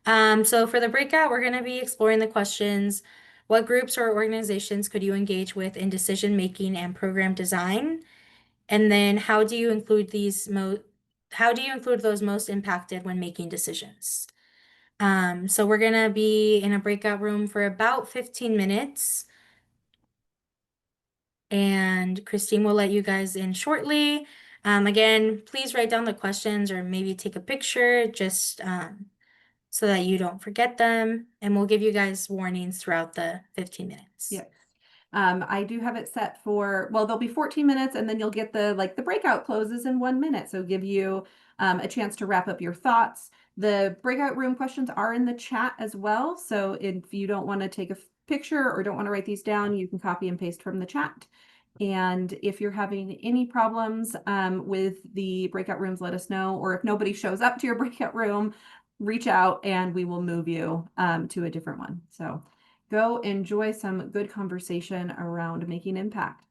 So for the breakout, we're going to be exploring the questions: what groups or organizations could you engage with in decision making and program design? And then how do you include those most impacted when making decisions? So we're gonna be in a breakout room for about 15 minutes. And Christine will let you guys in shortly. Again, please write down the questions or maybe take a picture just so that you don't forget them. And we'll give you guys warnings throughout the 15 minutes. Yeah. I do have it set for, well, there'll be 14 minutes and then you'll get the breakout closes in 1 minute. So give you a chance to wrap up your thoughts. The breakout room questions are in the chat as well. So if you don't want to take a picture or don't want to write these down, you can copy and paste from the chat. And if you're having any problems with the breakout rooms, let us know. Or if nobody shows up to your breakout room, reach out and we will move you to a different one. So go enjoy some good conversation around making impact.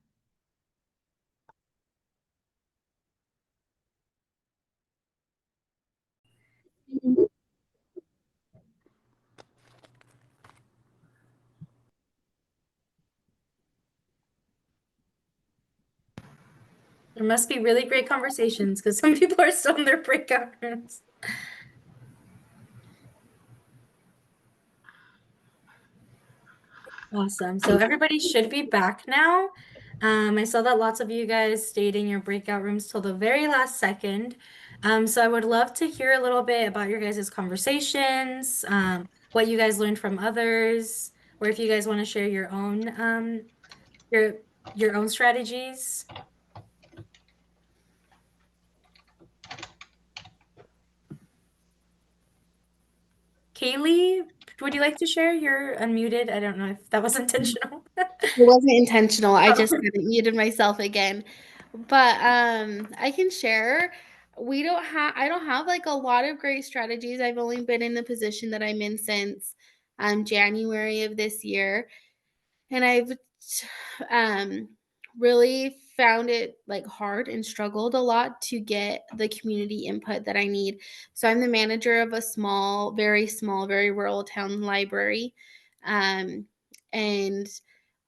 There must be really great conversations because some people are still in their breakout rooms. Awesome. So everybody should be back now. I saw that lots of you guys stayed in your breakout rooms till the very last second. So I would love to hear a little bit about your guys' conversations, what you guys learned from others, or if you guys want to share your own strategies. Kaylee, would you like to share? You're unmuted. I don't know if that was intentional. It wasn't intentional. I Oh. just muted myself again. But I can share. I don't have like a lot of great strategies. I've only been in the position that I'm in since January of this year. And I've really found it like hard and struggled a lot to get the community input that I need. So I'm the manager of a very small, very rural town library. And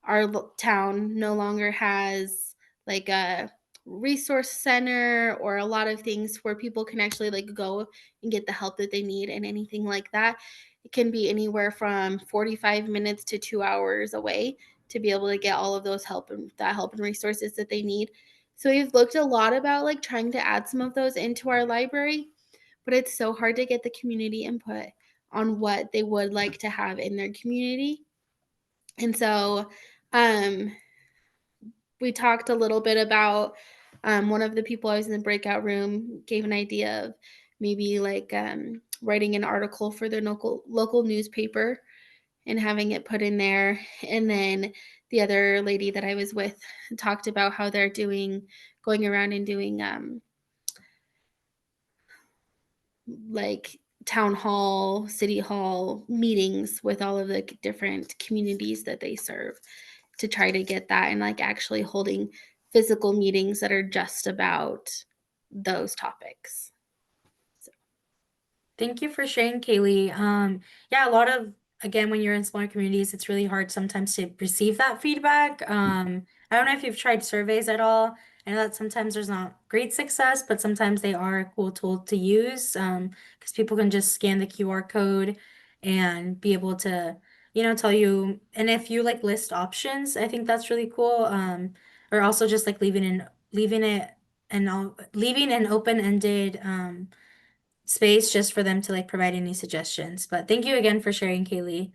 our town no longer has like a resource center or a lot of things where people can actually like go and get the help that they need and anything like that. It can be anywhere from 45 minutes to 2 hours away to be able to get all of those help and resources that they need. So we've looked a lot about like trying to add some of those into our library, but it's so hard to get the community input on what they would like to have in their community. And so we talked a little bit about one of the people I was in the breakout room gave an idea of maybe like writing an article for their local newspaper and having it put in there. And then the other lady that I was with talked about how they're going around and doing like town hall, city hall meetings with all of the different communities that they serve to try to get that and like actually holding physical meetings that are just about those topics. Thank you for sharing, Kaylee. Yeah, a lot of, again, when you're in smaller communities, it's really hard sometimes to receive that feedback. I don't know if you've tried surveys at all. I know that sometimes there's not great success, but sometimes they are a cool tool to use because people can just scan the QR code and be able to, tell you. And if you like list options, I think that's really cool. Or also just like leaving an open-ended space just for them to like provide any suggestions. But thank you again for sharing, Kaylee.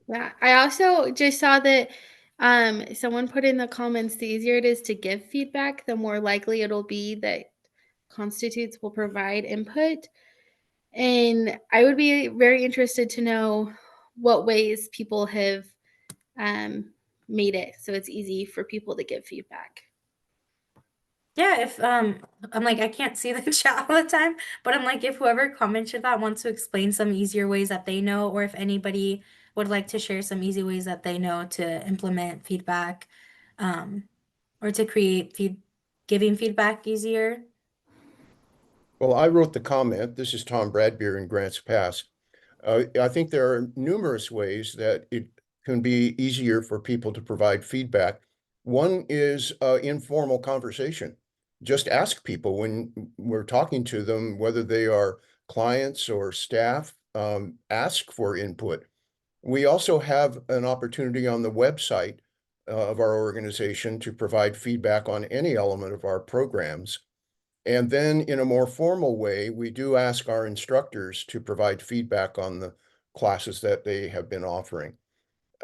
Yeah, I also just saw that someone put in the comments, the easier it is to give feedback, the more likely it'll be that constitutes will provide input. And I would be very interested to know what ways people have made it so it's easy for people to give feedback. Yeah, if I'm like I can't see the chat all the time, but I'm like if whoever commented that wants to explain some easier ways that they know, or if anybody would like to share some easy ways that they know to implement feedback, or to create giving feedback easier. Well, I wrote the comment. This is Tom Bradbeer in Grants Pass. I think there are numerous ways that it can be easier for people to provide feedback. One is informal conversation. Just ask people when we're talking to them, whether they are clients or staff, ask for input. We also have an opportunity on the website of our organization to provide feedback on any element of our programs. And then in a more formal way, we do ask our instructors to provide feedback on the classes that they have been offering.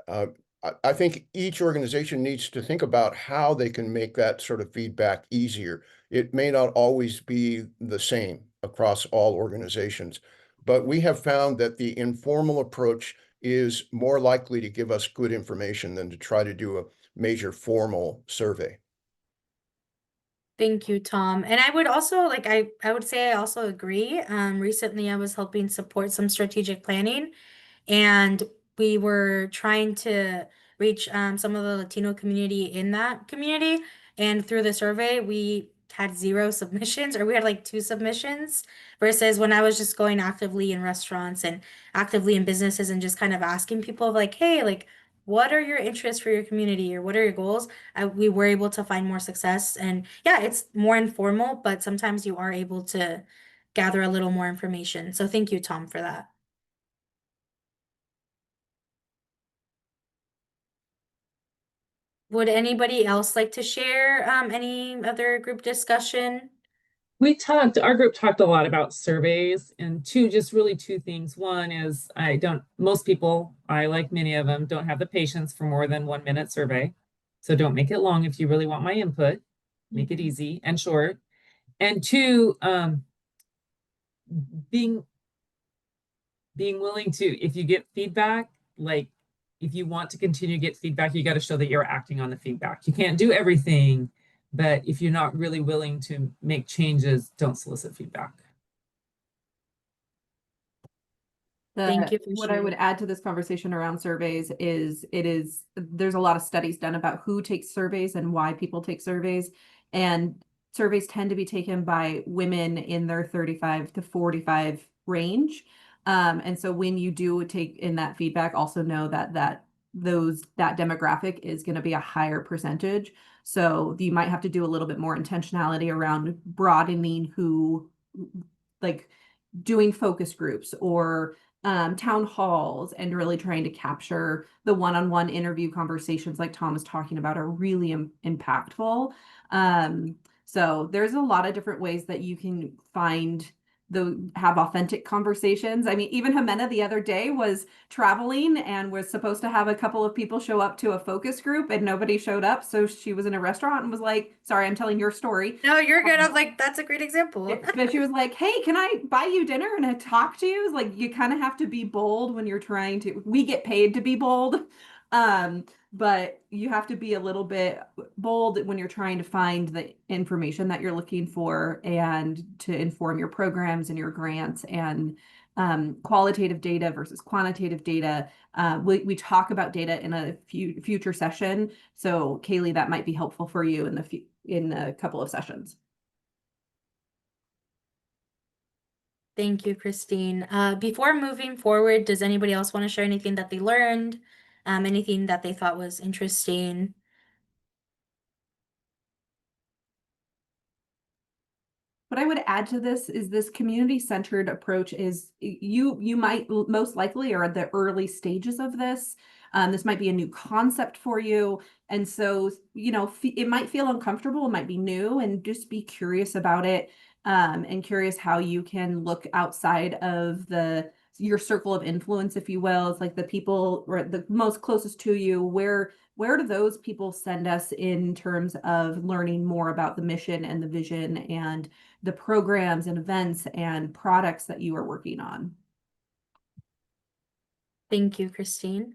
I think each organization needs to think about how they can make that sort of feedback easier. It may not always be the same across all organizations, but we have found that the informal approach is more likely to give us good information than to try to do a major formal survey. Thank you, Tom. And I would also I would say I also agree. Recently I was helping support some strategic planning, and we were trying to reach some of the Latino community in that community. And through the survey, we had 0 submissions, or we had like 2 submissions, versus when I was just going actively in restaurants and actively in businesses and just kind of asking people like, hey, like, what are your interests for your community, or what are your goals? We were able to find more success. And yeah, it's more informal, but sometimes you are able to gather a little more information. So thank you, Tom, for that. Would anybody else like to share any other group discussion? Our group talked a lot about surveys, and two things. One is most people, I like many of them, don't have the patience for more than 1 minute survey. So don't make it long if you really want my input. Make it easy and short. And two, being willing to, if you get feedback, like if you want to continue to get feedback, you got to show that you're acting on the feedback. You can't do everything, but if you're not really willing to make changes, don't solicit feedback. Thank you for What I would sharing. add to this conversation around surveys is there's a lot of studies done about who takes surveys and why people take surveys. And surveys tend to be taken by women in their 35 to 45 range. And so when you do take in that feedback, also know that demographic is going to be a higher percentage. So you might have to do a little bit more intentionality around broadening who, like doing focus groups or town halls, and really trying to capture the one-on-one interview conversations like Tom was talking about are really impactful. So there's a lot of different ways that you can have authentic conversations. I mean, even Jimena the other day was traveling and was supposed to have a couple of people show up to a focus group, and nobody showed up. So she was in a restaurant and was like, sorry, I'm telling your story. No, you're good. I was like, that's a great example. But she was like, hey, can I buy you dinner and I talk to you? It's like, you kind of have to be bold when you're trying to, we get paid to be bold. But you have to be a little bit bold when you're trying to find the information that you're looking for and to inform your programs and your grants, and qualitative data versus quantitative data. We talk about data in a future session. So Kaylee, that might be helpful for you in a couple of sessions. Thank you, Christine. Before moving forward, does anybody else want to share anything that they learned? Anything that they thought was interesting? What I would add to this is this community-centered approach is you might most likely are at the early stages of this. This might be a new concept for you. And so, it might feel uncomfortable, it might be new, and just be curious about it, and curious how you can look outside of your circle of influence, if you will. It's like the people or the most closest to you. Where do those people send us in terms of learning more about the mission and the vision and the programs and events and products that you are working on? Thank you, Christine.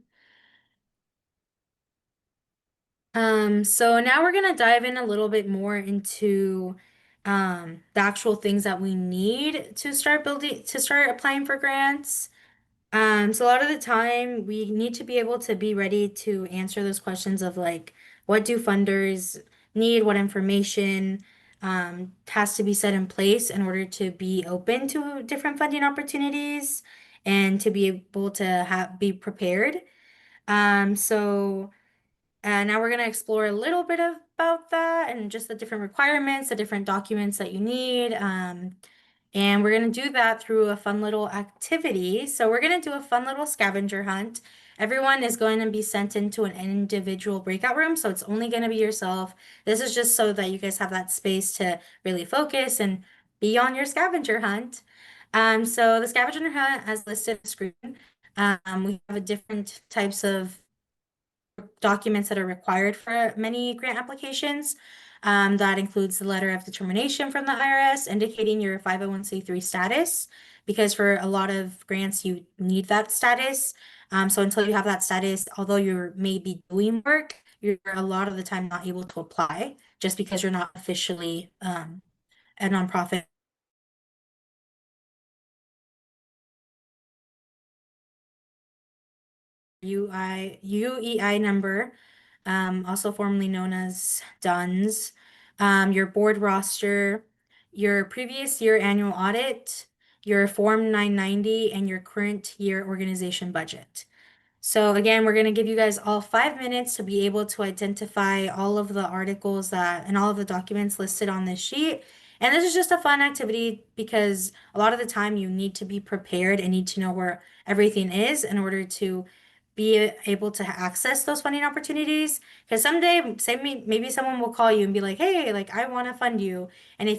So now we're gonna dive in a little bit more into the actual things that we need to start applying for grants. So a lot of the time we need to be able to be ready to answer those questions of like, what do funders need? What information has to be set in place in order to be open to different funding opportunities and to be able to be prepared. So now we're going to explore a little bit about that and just the different requirements, the different documents that you need. And we're going to do that through a fun little activity. So we're going to do a fun little scavenger hunt Everyone is going to be sent into an individual breakout room, so it's only going to be yourself. This is just so that you guys have that space to really focus and be on your scavenger hunt. So the scavenger hunt, as listed on the screen, we have a different types of documents that are required for many grant applications. That includes the letter of determination from the IRS indicating your 501c3 status, because for a lot of grants, you need that status. So until you have that status, although you're maybe doing work, you're a lot of the time not able to apply just because you're not officially a nonprofit. UEI number, also formerly known as DUNS, your board roster, your previous year annual audit, your Form 990, and your current year organization budget. So again, we're going to give you guys all 5 minutes to be able to identify all of the articles that and all of the documents listed on this sheet. And this is just a fun activity because a lot of the time you need to be prepared and need to know where everything is in order to be able to access those funding opportunities. Because someday, maybe someone will call you and be like, "Hey, like I want to fund you." And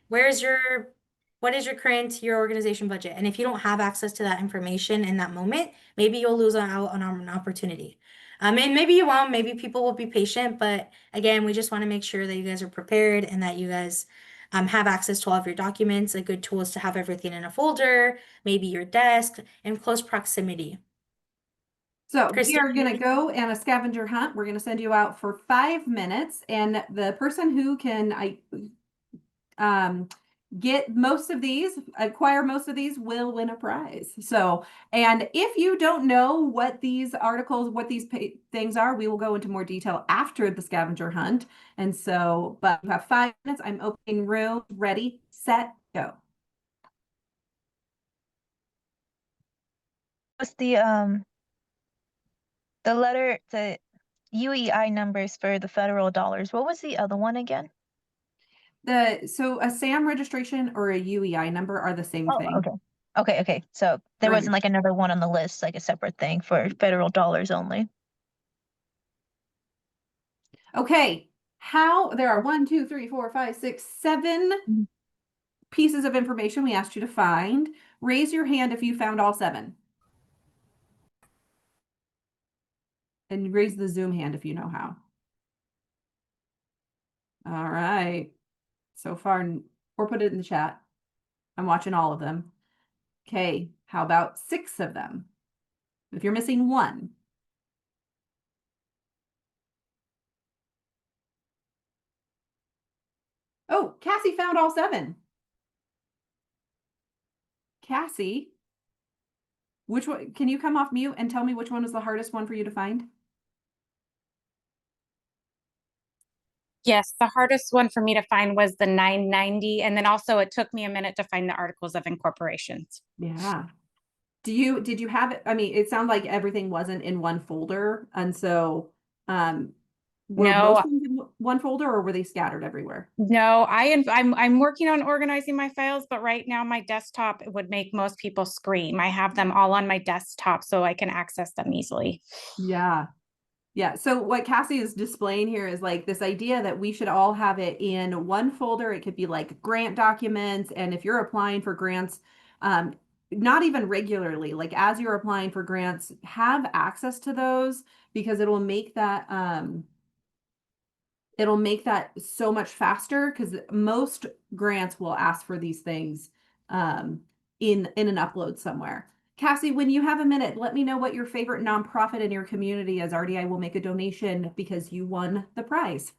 what is your current year organization budget? And if you don't have access to that information in that moment, maybe you'll lose out on an opportunity. And maybe you won't, maybe people will be patient, but again, we just want to make sure that you guys are prepared and that you guys have access to all of your documents. A good tool is to have everything in a folder, maybe your desk, in close proximity. So we Christine, are going to go on a scavenger hunt. We're going to send you out for 5 minutes, and the person who can get most of these, acquire most of these, will win a prize. So, and if you don't know what these articles, what these things are, we will go into more detail after the scavenger hunt. And so, but you have 5 minutes. I'm opening room. Ready, set, go. What's the UEI numbers for the federal dollars? What was the other one again? So a SAM registration or a UEI number are the same thing. Okay. So there Right. wasn't like another one on the list, like a separate thing for federal dollars only. Okay. There are 1, 2, 3, 4, 5, 6, 7 pieces of information we asked you to find. Raise your hand if you found all 7. And raise the Zoom hand if you know how. All right. So far, or put it in the chat. I'm watching all of them. Okay. How about 6 of them? If you're missing 1. Oh, Cassie found all 7. Cassie, which one? Can you come off mute and tell me which one was the hardest one for you to find? Yes, the hardest one for me to find was the 990, and then also it took me a minute to find the articles of incorporations. Yeah. Did you have it? I mean, it sounded like everything wasn't in one folder, and so were No. most things in one folder, or were they scattered everywhere? No, I'm working on organizing my files, but right now my desktop would make most people scream. I have them all on my desktop so I can access them easily. Yeah. Yeah. So what Cassie is displaying here is like this idea that we should all have it in one folder. It could be like grant documents. And if you're applying for grants, not even regularly, like as you're applying for grants, have access to those, because it'll make that so much faster, because most grants will ask for these things in an upload somewhere. Cassie, when you have a minute, let me know what your favorite nonprofit in your community is. RDI will make a donation because you won the prize.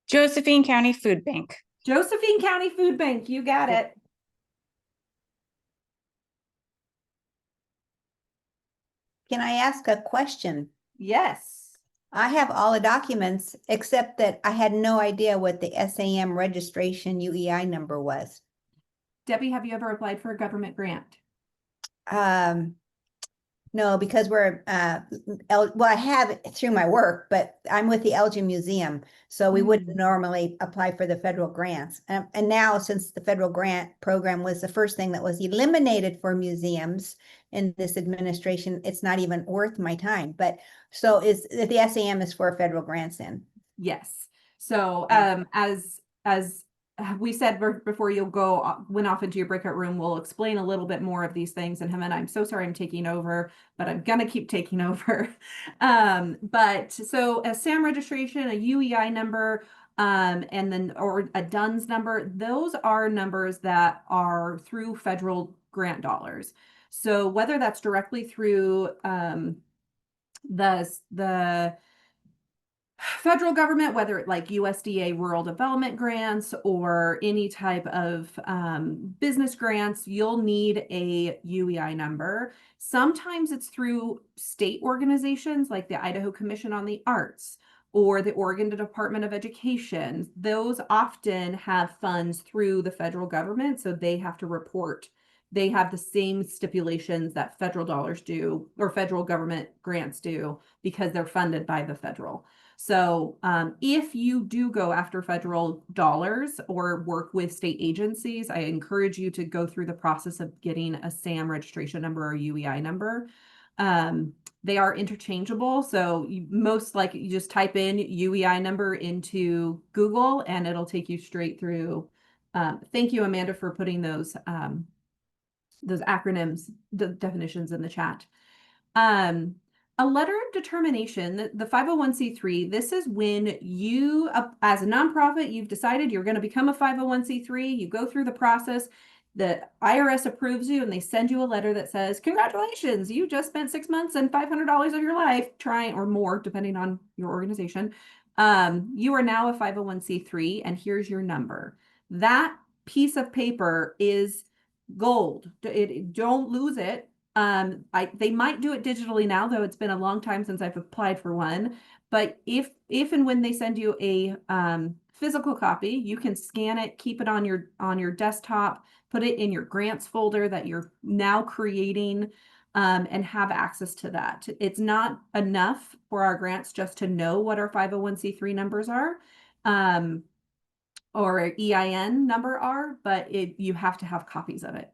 Josephine County Food Bank. Josephine County Food Bank, you got it. Can I ask a question? Yes. I have all the documents except that I had no idea what the SAM registration UEI number was. Debbie, have you ever applied for a government grant? No, because we're, well, I have it through my work, but I'm with the Elgin Museum. So we wouldn't normally apply for the federal grants. And now, since the federal grant program was the first thing that was eliminated for museums in this administration, it's not even worth my time. But so the SAM is for federal grants then. Yes. So, Okay. as we said before you went off into your breakout room, we'll explain a little bit more of these things. And Hemant, I'm so sorry I'm taking over, but I'm gonna keep taking over. But so a SAM registration, a UEI number, and then or a DUNS number, those are numbers that are through federal grant dollars. So whether that's directly through the federal government, whether it like USDA rural development grants or any type of business grants, you'll need a UEI number. Sometimes it's through state organizations like the Idaho Commission on the Arts or the Oregon Department of Education. Those often have funds through the federal government, so they have to report. They have the same stipulations that federal dollars do or federal government grants do because they're funded by the federal. So if you do go after federal dollars or work with state agencies, I encourage you to go through the process of getting a SAM registration number or UEI number. They are interchangeable. So you just type in UEI number into Google and it'll take you straight through. Thank you, Amanda, for putting those acronyms, the definitions in the chat. A letter of determination, the 501c3, this is when you, as a nonprofit, you've decided you're going to become a 501c3, you go through the process, the IRS approves you, and they send you a letter that says, congratulations, you just spent 6 months and $500 of your life trying, or more, depending on your organization. You are now a 501c3, and here's your number. That piece of paper is gold. Don't lose it. They might do it digitally now, though it's been a long time since I've applied for one. But if and when they send you a physical copy, you can scan it, keep it on your desktop, put it in your grants folder that you're now creating, and have access to that. It's not enough for our grants just to know what our 501c3 numbers are, or EIN number are, but you have to have copies of it.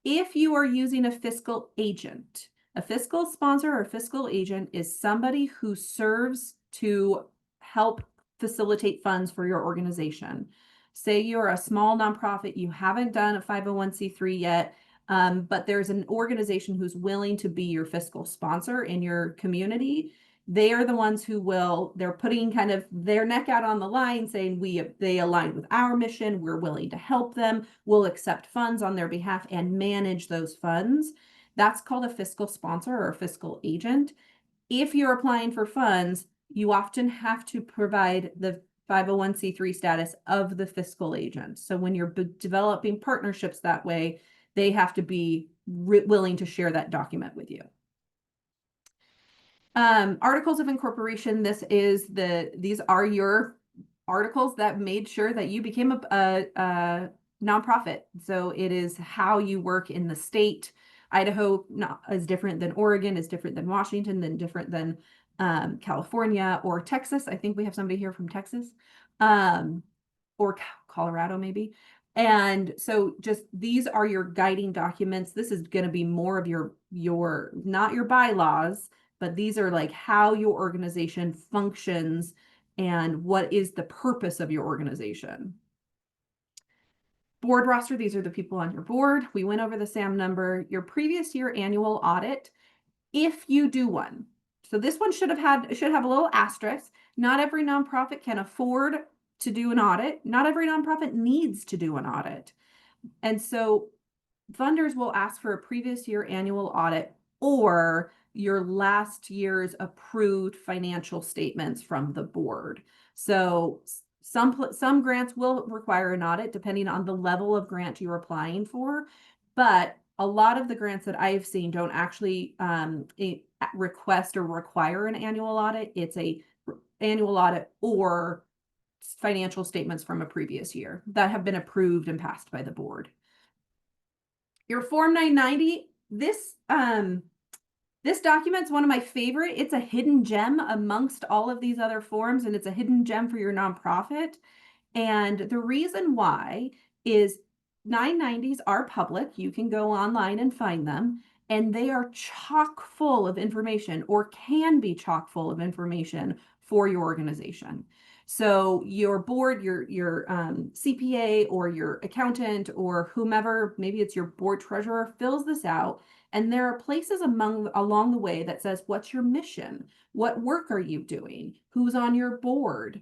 If you are using a fiscal agent, a fiscal sponsor or fiscal agent is somebody who serves to help facilitate funds for your organization. Say you're a small nonprofit, you haven't done a 501c3 yet, but there's an organization who's willing to be your fiscal sponsor in your community. They are the ones who they're putting kind of their neck out on the line saying they align with our mission, we're willing to help them, we'll accept funds on their behalf and manage those funds. That's called a fiscal sponsor or a fiscal agent. If you're applying for funds, you often have to provide the 501c3 status of the fiscal agent. So when you're developing partnerships that way, they have to be willing to share that document with you. Articles of incorporation, these are your articles that made sure that you became a nonprofit. So it is how you work in the state. Idaho is different than Oregon, is different than Washington, then different than California or Texas. I think we have somebody here from Texas, or Colorado maybe. And so just these are your guiding documents. This is going to be more of your not your bylaws, but these are like how your organization functions and what is the purpose of your organization. Board roster, these are the people on your board. We went over the SAM number, your previous year annual audit, if you do one. So this one should have a little asterisk. Not every nonprofit can afford to do an audit. Not every nonprofit needs to do an audit. And so funders will ask for a previous year annual audit or your last year's approved financial statements from the board. So some grants will require an audit depending on the level of grant you're applying for, but a lot of the grants that I've seen don't actually request or require an annual audit. It's a annual audit or financial statements from a previous year that have been approved and passed by the board. Your Form 990, this This document's one of my favorite. It's a hidden gem amongst all of these other forms, and it's a hidden gem for your nonprofit. And the reason why is 990s are public. You can go online and find them, and they are chock full of information, or can be chock full of information for your organization. So your board, your CPA or your accountant or whomever, maybe it's your board treasurer, fills this out. And there are places along the way that says, what's your mission? What work are you doing? Who's on your board?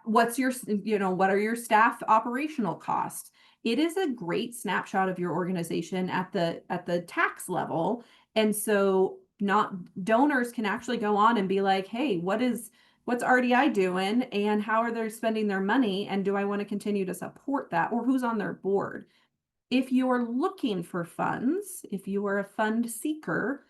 What's your, what are your staff operational costs? It is a great snapshot of your organization at the tax level. And so donors can actually go on and be like, hey, what's RDI doing, and how are they spending their money? And do I want to continue to support that, or who's on their board? If you're looking for funds, if you are a fund seeker,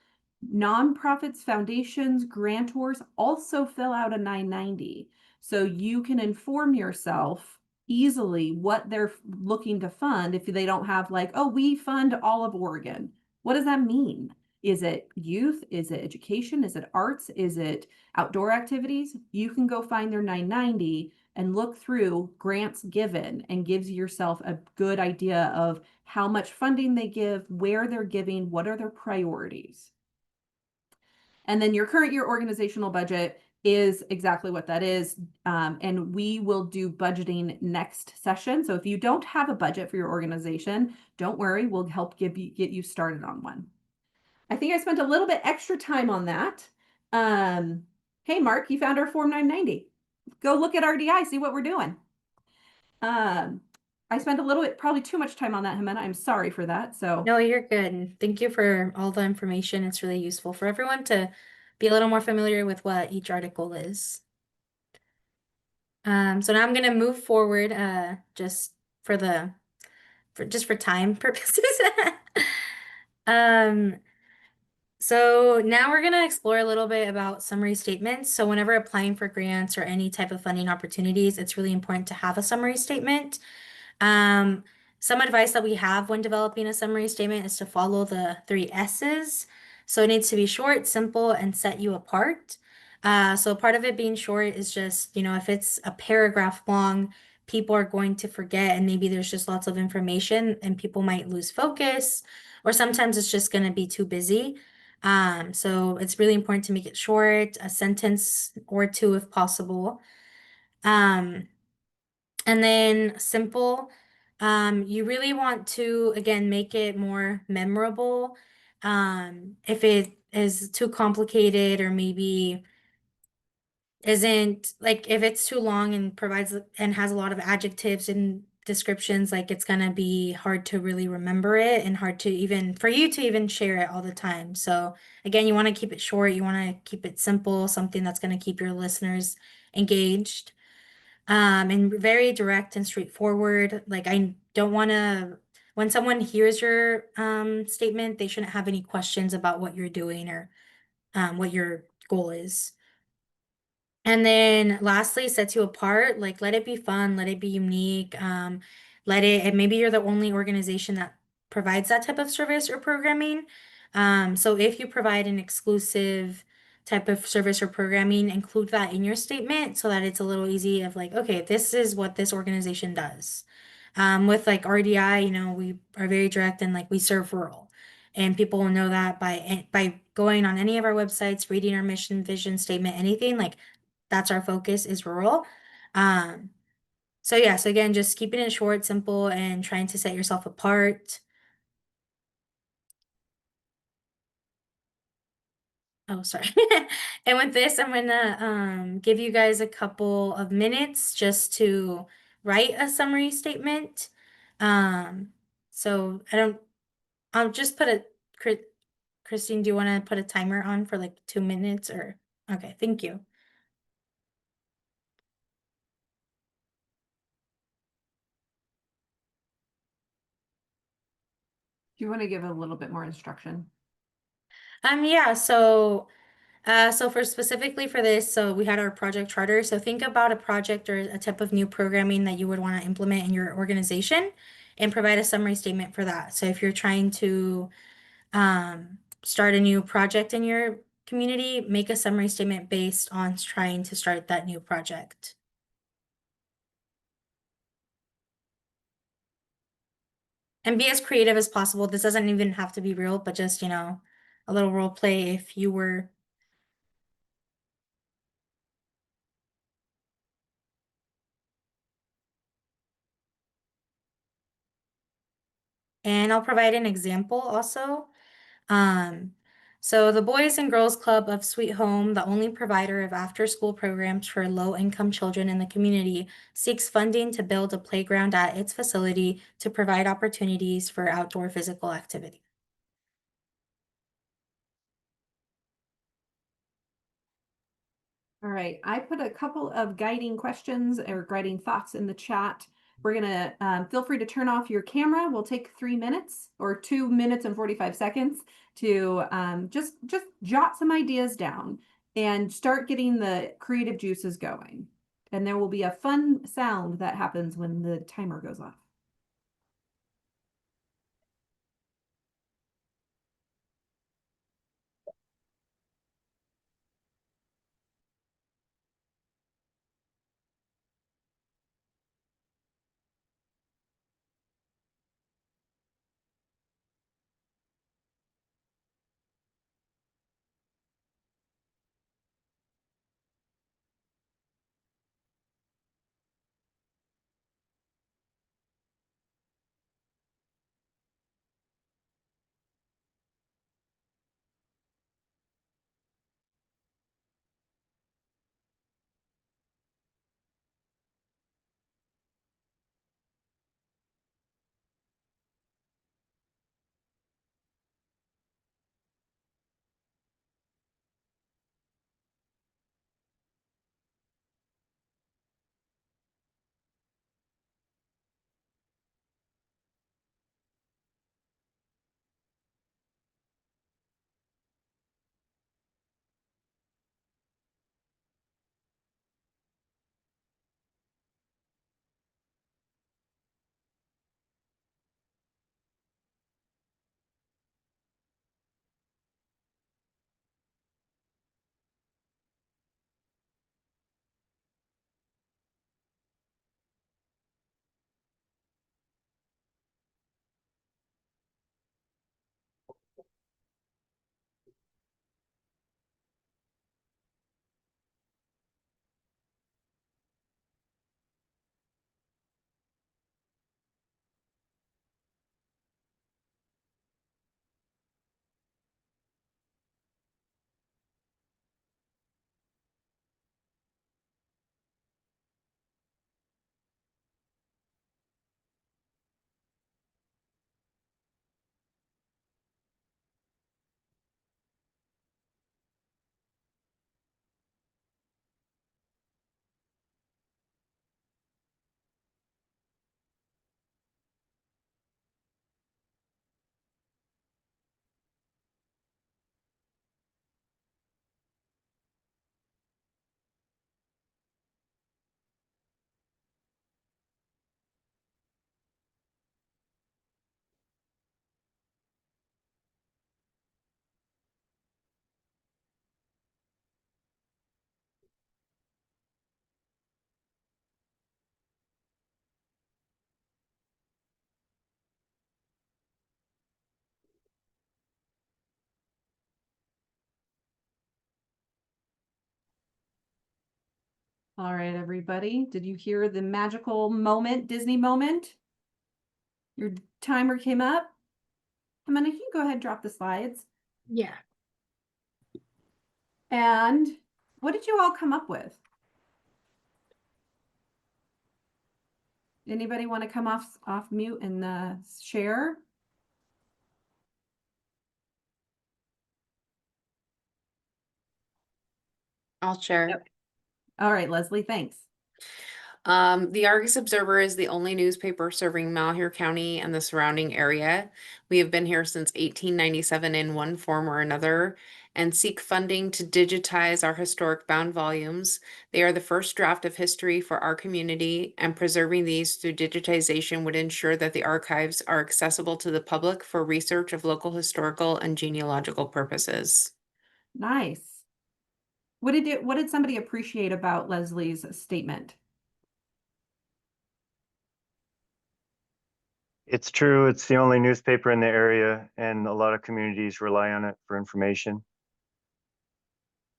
nonprofits, foundations, grantors also fill out a 990. So you can inform yourself easily what they're looking to fund if they don't have like, oh, we fund all of Oregon. What does that mean? Is it youth? Is it education? Is it arts? Is it outdoor activities? You can go find their 990 and look through grants given, and gives yourself a good idea of how much funding they give, where they're giving, what are their priorities. And then your current year organizational budget is exactly what that is. And we will do budgeting next session. So if you don't have a budget for your organization, don't worry, we'll help get you started on one. I think I spent a little bit extra time on that. Hey, Mark, you found our Form 990. Go look at RDI, see what we're doing. I spent a little bit, probably too much time on that, Jimena. I'm sorry for that. So No, you're good. Thank you for all the information. It's really useful for everyone to be a little more familiar with what each article is. So now I'm gonna move forward, just for time purposes. So now we're gonna explore a little bit about summary statements. So whenever applying for grants or any type of funding opportunities, it's really important to have a summary statement. Some advice that we have when developing a summary statement is to follow the 3 S's. So it needs to be short, simple, and set you apart. So part of it being short is just, if it's a paragraph long, people are going to forget, and maybe there's just lots of information and people might lose focus, or sometimes it's just going to be too busy. So it's really important to make it short, a sentence or 2 if possible. And then simple, you really want to, again, make it more memorable. If it is too complicated, or maybe isn't, like, if it's too long and provides and has a lot of adjectives and descriptions, like, it's gonna be hard to really remember it, and hard to for you to even share it all the time. So again, you want to keep it short, you want to keep it simple, something that's going to keep your listeners engaged. And very direct and straightforward. Like, I don't want to, when someone hears your statement, they shouldn't have any questions about what you're doing, or what your goal is. And then lastly, sets you apart. Like, let it be fun, let it be unique. And maybe you're the only organization that provides that type of service or programming. So if you provide an exclusive type of service or programming, include that in your statement so that it's a little easy of like, okay, this is what this organization does. With like RDI, we are very direct, and like we serve rural, and people will know that by going on any of our websites, reading our mission, vision statement, anything, like, that's our focus, is rural. So yeah, so again, just keeping it short, simple, and trying to set yourself apart. Oh, sorry. And with this, I'm gonna give you guys a couple of minutes just to write a summary statement. So I'll just put Christine, do you want to put a timer on for like 2 minutes, or? Okay, thank you. do you want to give a little bit more instruction? Yeah, so specifically for this, so we had our project charter. So think about a project or a type of new programming that you would want to implement in your organization, and provide a summary statement for that. So if you're trying to start a new project in your community, make a summary statement based on trying to start that new project. And be as creative as possible. This doesn't even have to be real, but just, you know, a little role play if you were. And I'll provide an example also. So the Boys and Girls Club of Sweet Home, the only provider of after-school programs for low-income children in the community, seeks funding to build a playground at its facility to provide opportunities for outdoor physical activity. All right, I put a couple of guiding questions or guiding thoughts in the chat. We're gonna feel free to turn off your camera. We'll take 3 minutes or 2 minutes and 45 seconds to just jot some ideas down and start getting the creative juices going. And there will be a fun sound that happens when the timer goes off. All right, everybody. Did you hear the magical moment, Disney moment? Your timer came up. Amanda, can you go ahead and drop the slides? Yeah. And what did you all come up with? Anybody want to come off mute and share? I'll share. Yep. All right, Leslie, thanks. The Argus Observer is the only newspaper serving Malheur County and the surrounding area. We have been here since 1897 in one form or another, and seek funding to digitize our historic bound volumes. They are the first draft of history for our community, and preserving these through digitization would ensure that the archives are accessible to the public for research of local historical and genealogical purposes. Nice. What did somebody appreciate about Leslie's statement? It's true. It's the only newspaper in the area, and a lot of communities rely on it for information.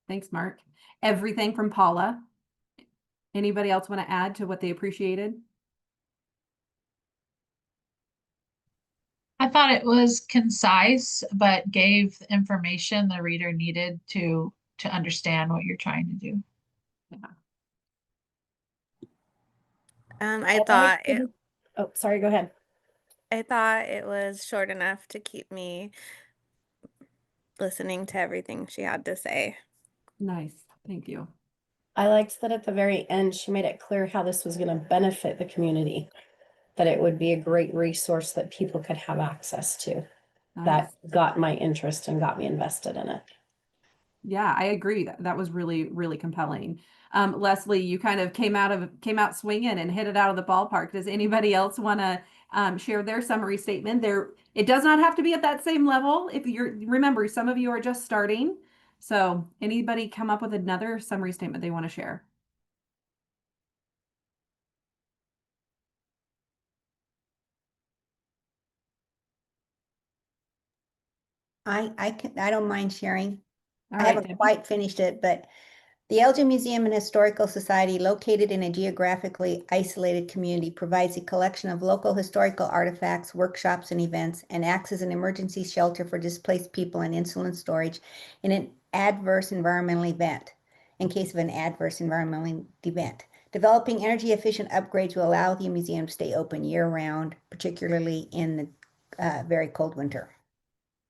Thanks, Mark. Everything from Paula. Anybody else want to add to what they appreciated? I thought it was concise, but gave information the reader needed to understand what you're trying to do. I thought it Oh, sorry, go ahead. I thought it was short enough to keep me listening to everything she had to say. Nice. Thank you. I liked that at the very end, she made it clear how this was going to benefit the community, that it would be a great resource that people could have access to. Nice. That got my interest and got me invested in it. Yeah, I agree. That was really, really compelling. Leslie, you kind of came out swinging and hit it out of the ballpark. Does anybody else want to share their summary statement? It does not have to be at that same level. Remember, some of you are just starting. So anybody come up with another summary statement they want to share? I don't mind sharing. All I right, haven't Debbie. quite finished it, but the Elgin Museum and Historical Society, located in a geographically isolated community, provides a collection of local historical artifacts, workshops, and events, and acts as an emergency shelter for displaced people and insulin storage in an adverse environmental event, in case of an adverse environmental event. Developing energy efficient upgrades will allow the museum to stay open year-round, particularly in the very cold winter.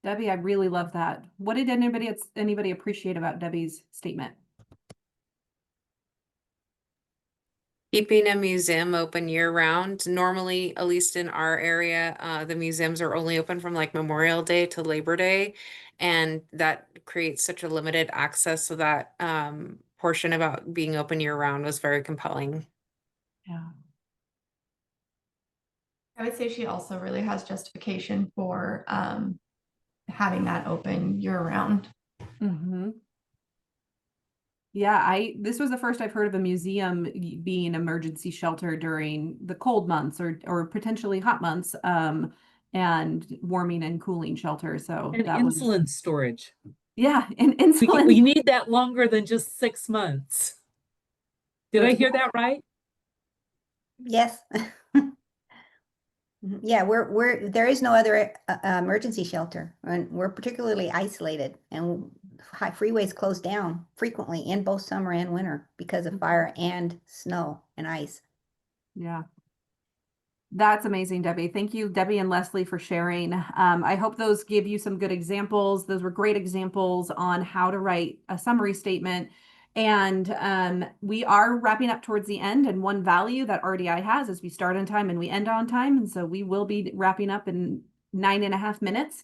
Debbie, I really love that. What did anybody appreciate about Debbie's statement? Keeping a museum open year round. Normally, at least in our area, the museums are only open from like Memorial Day to Labor Day. And that creates such a limited access. So that portion about being open year round was very compelling. Yeah. I would say she also really has justification for having that open year round. Mm-hmm. Yeah, this was the first I've heard of a museum being an emergency shelter during the cold months or potentially hot months, and warming and cooling shelter. So And that was, insulin storage. yeah, and insulin. We need that longer than just 6 months. Did I hear that right? Yes. Yeah, there is no other emergency shelter, and we're particularly isolated, and freeways close down frequently in both summer and winter because of fire and snow and ice. Yeah. That's amazing, Debbie. Thank you, Debbie and Leslie, for sharing. I hope those give you some good examples. Those were great examples on how to write a summary statement. And we are wrapping up towards the end. And one value that RDI has is we start on time and we end on time. And so we will be wrapping up in 9.5 minutes.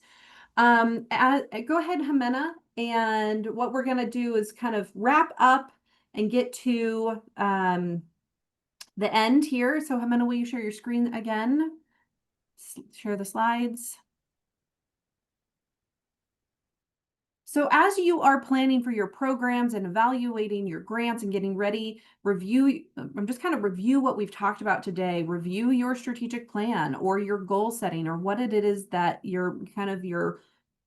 Go ahead, Jimena. And what we're going to do is kind of wrap up and get to the end here. So Jimena, will you share your screen again? Share the slides. So as you are planning for your programs and evaluating your grants and getting ready, review what we've talked about today. Review your strategic plan or your goal setting or what it is that your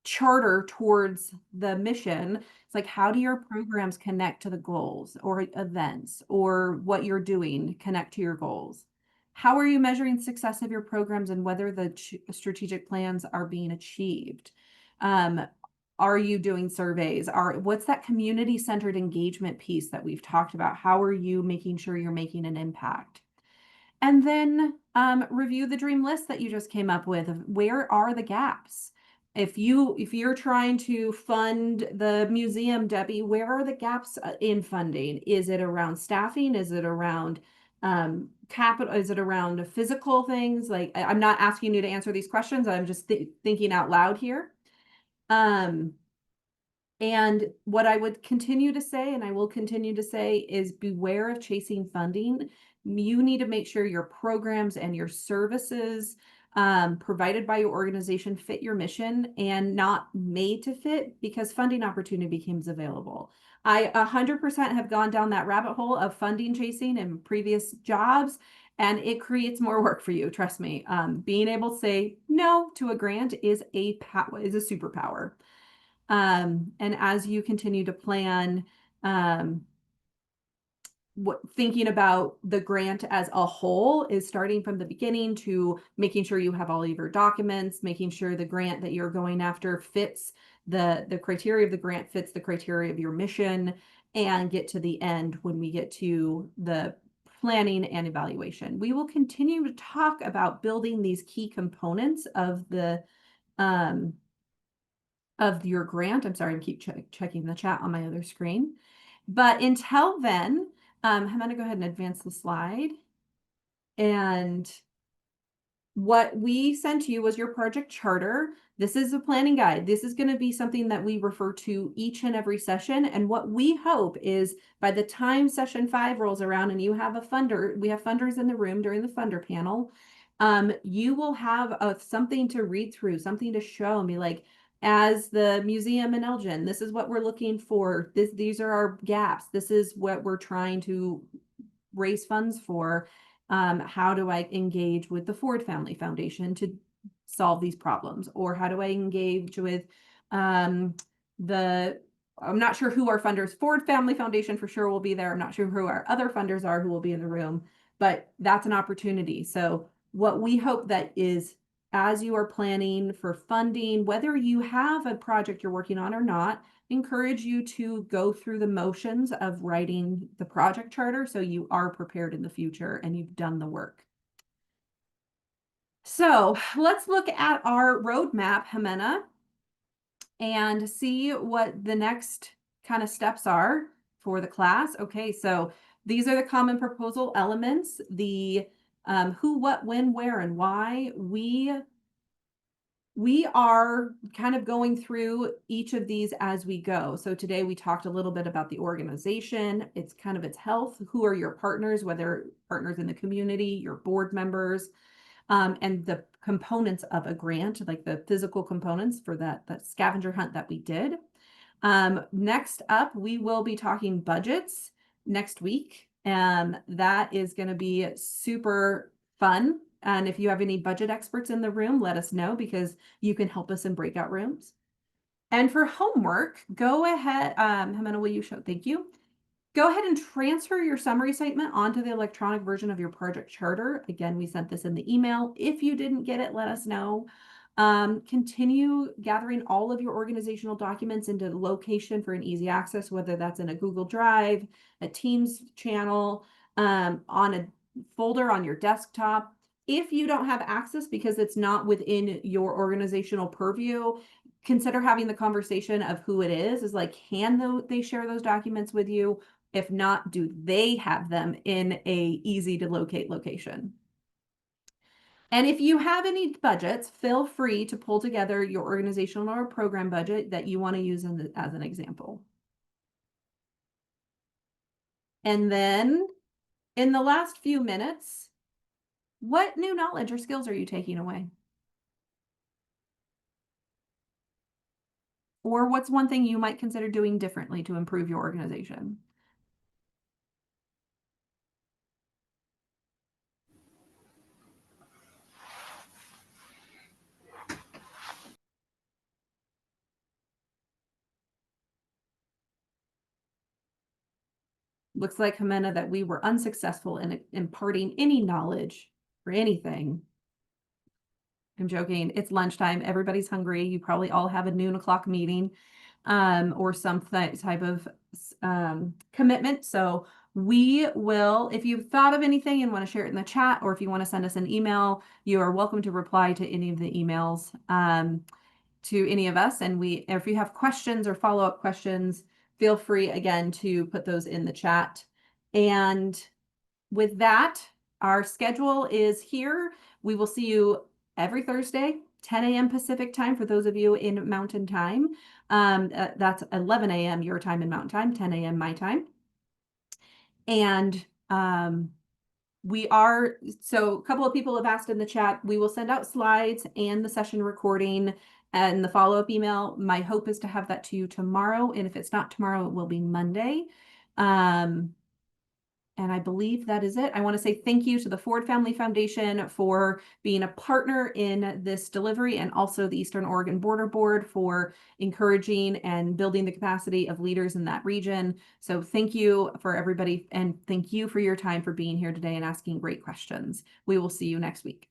charter towards the mission. It's like, how do your programs connect to the goals or events or what you're doing connect to your goals? How are you measuring success of your programs and whether the strategic plans are being achieved? Are you doing surveys? What's that community-centered engagement piece that we've talked about? How are you making sure you're making an impact? And then review the dream list that you just came up with. Where are the gaps? If you're trying to fund the museum, Debbie, where are the gaps in funding? Is it around staffing? Is it around capital? Is it around physical things? Like, I'm not asking you to answer these questions. I'm just thinking out loud here. And what I would continue to say, and I will continue to say, is beware of chasing funding. You need to make sure your programs and your services provided by your organization fit your mission and not made to fit because funding opportunity becomes available. I 100% have gone down that rabbit hole of funding chasing in previous jobs, and it creates more work for you. Trust me. Being able to say no to a grant is a superpower. And as you continue to plan, thinking about the grant as a whole is starting from the beginning to making sure you have all of your documents, making sure the grant that you're going after fits the criteria of the grant, fits the criteria of your mission, and get to the end when we get to the planning and evaluation. We will continue to talk about building these key components of the of your grant. I'm sorry, I keep checking the chat on my other screen. But until then, I'm going to go ahead and advance the slide. And what we sent to you was your project charter. This is a planning guide. This is going to be something that we refer to each and every session. And what we hope is by the time session 5 rolls around and you have a funder, we have funders in the room during the funder panel, you will have something to read through, something to show and be like, as the museum in Elgin, this is what we're looking for. These are our gaps. This is what we're trying to raise funds for. How do I engage with the Ford Family Foundation to solve these problems? Or how do I engage with I'm not sure who our funders, Ford Family Foundation for sure will be there. I'm not sure who our other funders are who will be in the room, but that's an opportunity. So what we hope that is, as you are planning for funding, whether you have a project you're working on or not, encourage you to go through the motions of writing the project charter so you are prepared in the future and you've done the work. So let's look at our roadmap, Jimena, and see what the next kind of steps are for the class. Okay, so these are the common proposal elements, the who, what, when, where, and why. We are kind of going through each of these as we go. So today we talked a little bit about the organization. It's kind of its health. Who are your partners, whether partners in the community, your board members, and the components of a grant, like the physical components for that scavenger hunt that we did. Next up, we will be talking budgets next week. That is going to be super fun. And if you have any budget experts in the room, let us know because you can help us in breakout rooms. And for homework, go ahead. Jimena, will you show? Thank you. Go ahead and transfer your summary statement onto the electronic version of your project charter. Again, we sent this in the email. If you didn't get it, let us know. Continue gathering all of your organizational documents into the location for an easy access, whether that's in a Google Drive, a Teams channel, on a folder on your desktop. If you don't have access because it's not within your organizational purview, consider having the conversation of who it is like, can they share those documents with you? If not, do they have them in a easy to locate location? And if you have any budgets, feel free to pull together your organizational or program budget that you want to use as an example. And then in the last few minutes, what new knowledge or skills are you taking away? Or what's one thing you might consider doing differently to improve your organization? Looks like, Jimena, that we were unsuccessful in imparting any knowledge or anything. I'm joking. It's lunchtime. Everybody's hungry. You probably all have a noon o'clock meeting or some type of commitment. So we will, if you've thought of anything and want to share it in the chat, or if you want to send us an email, you are welcome to reply to any of the emails to any of us. And if you have questions or follow-up questions, feel free again to put those in the chat. And with that, our schedule is here. We will see you every Thursday, 10 a.m. Pacific time for those of you in Mountain Time. That's 11 a.m. your time and Mountain Time, 10 a.m. my time. And so a couple of people have asked in the chat, we will send out slides and the session recording and the follow-up email. My hope is to have that to you tomorrow. And if it's not tomorrow, it will be Monday. And I believe that is it. I want to say thank you to the Ford Family Foundation for being a partner in this delivery, and also the Eastern Oregon Border Board for encouraging and building the capacity of leaders in that region. So thank you for everybody, and thank you for your time for being here today and asking great questions. We will see you next week.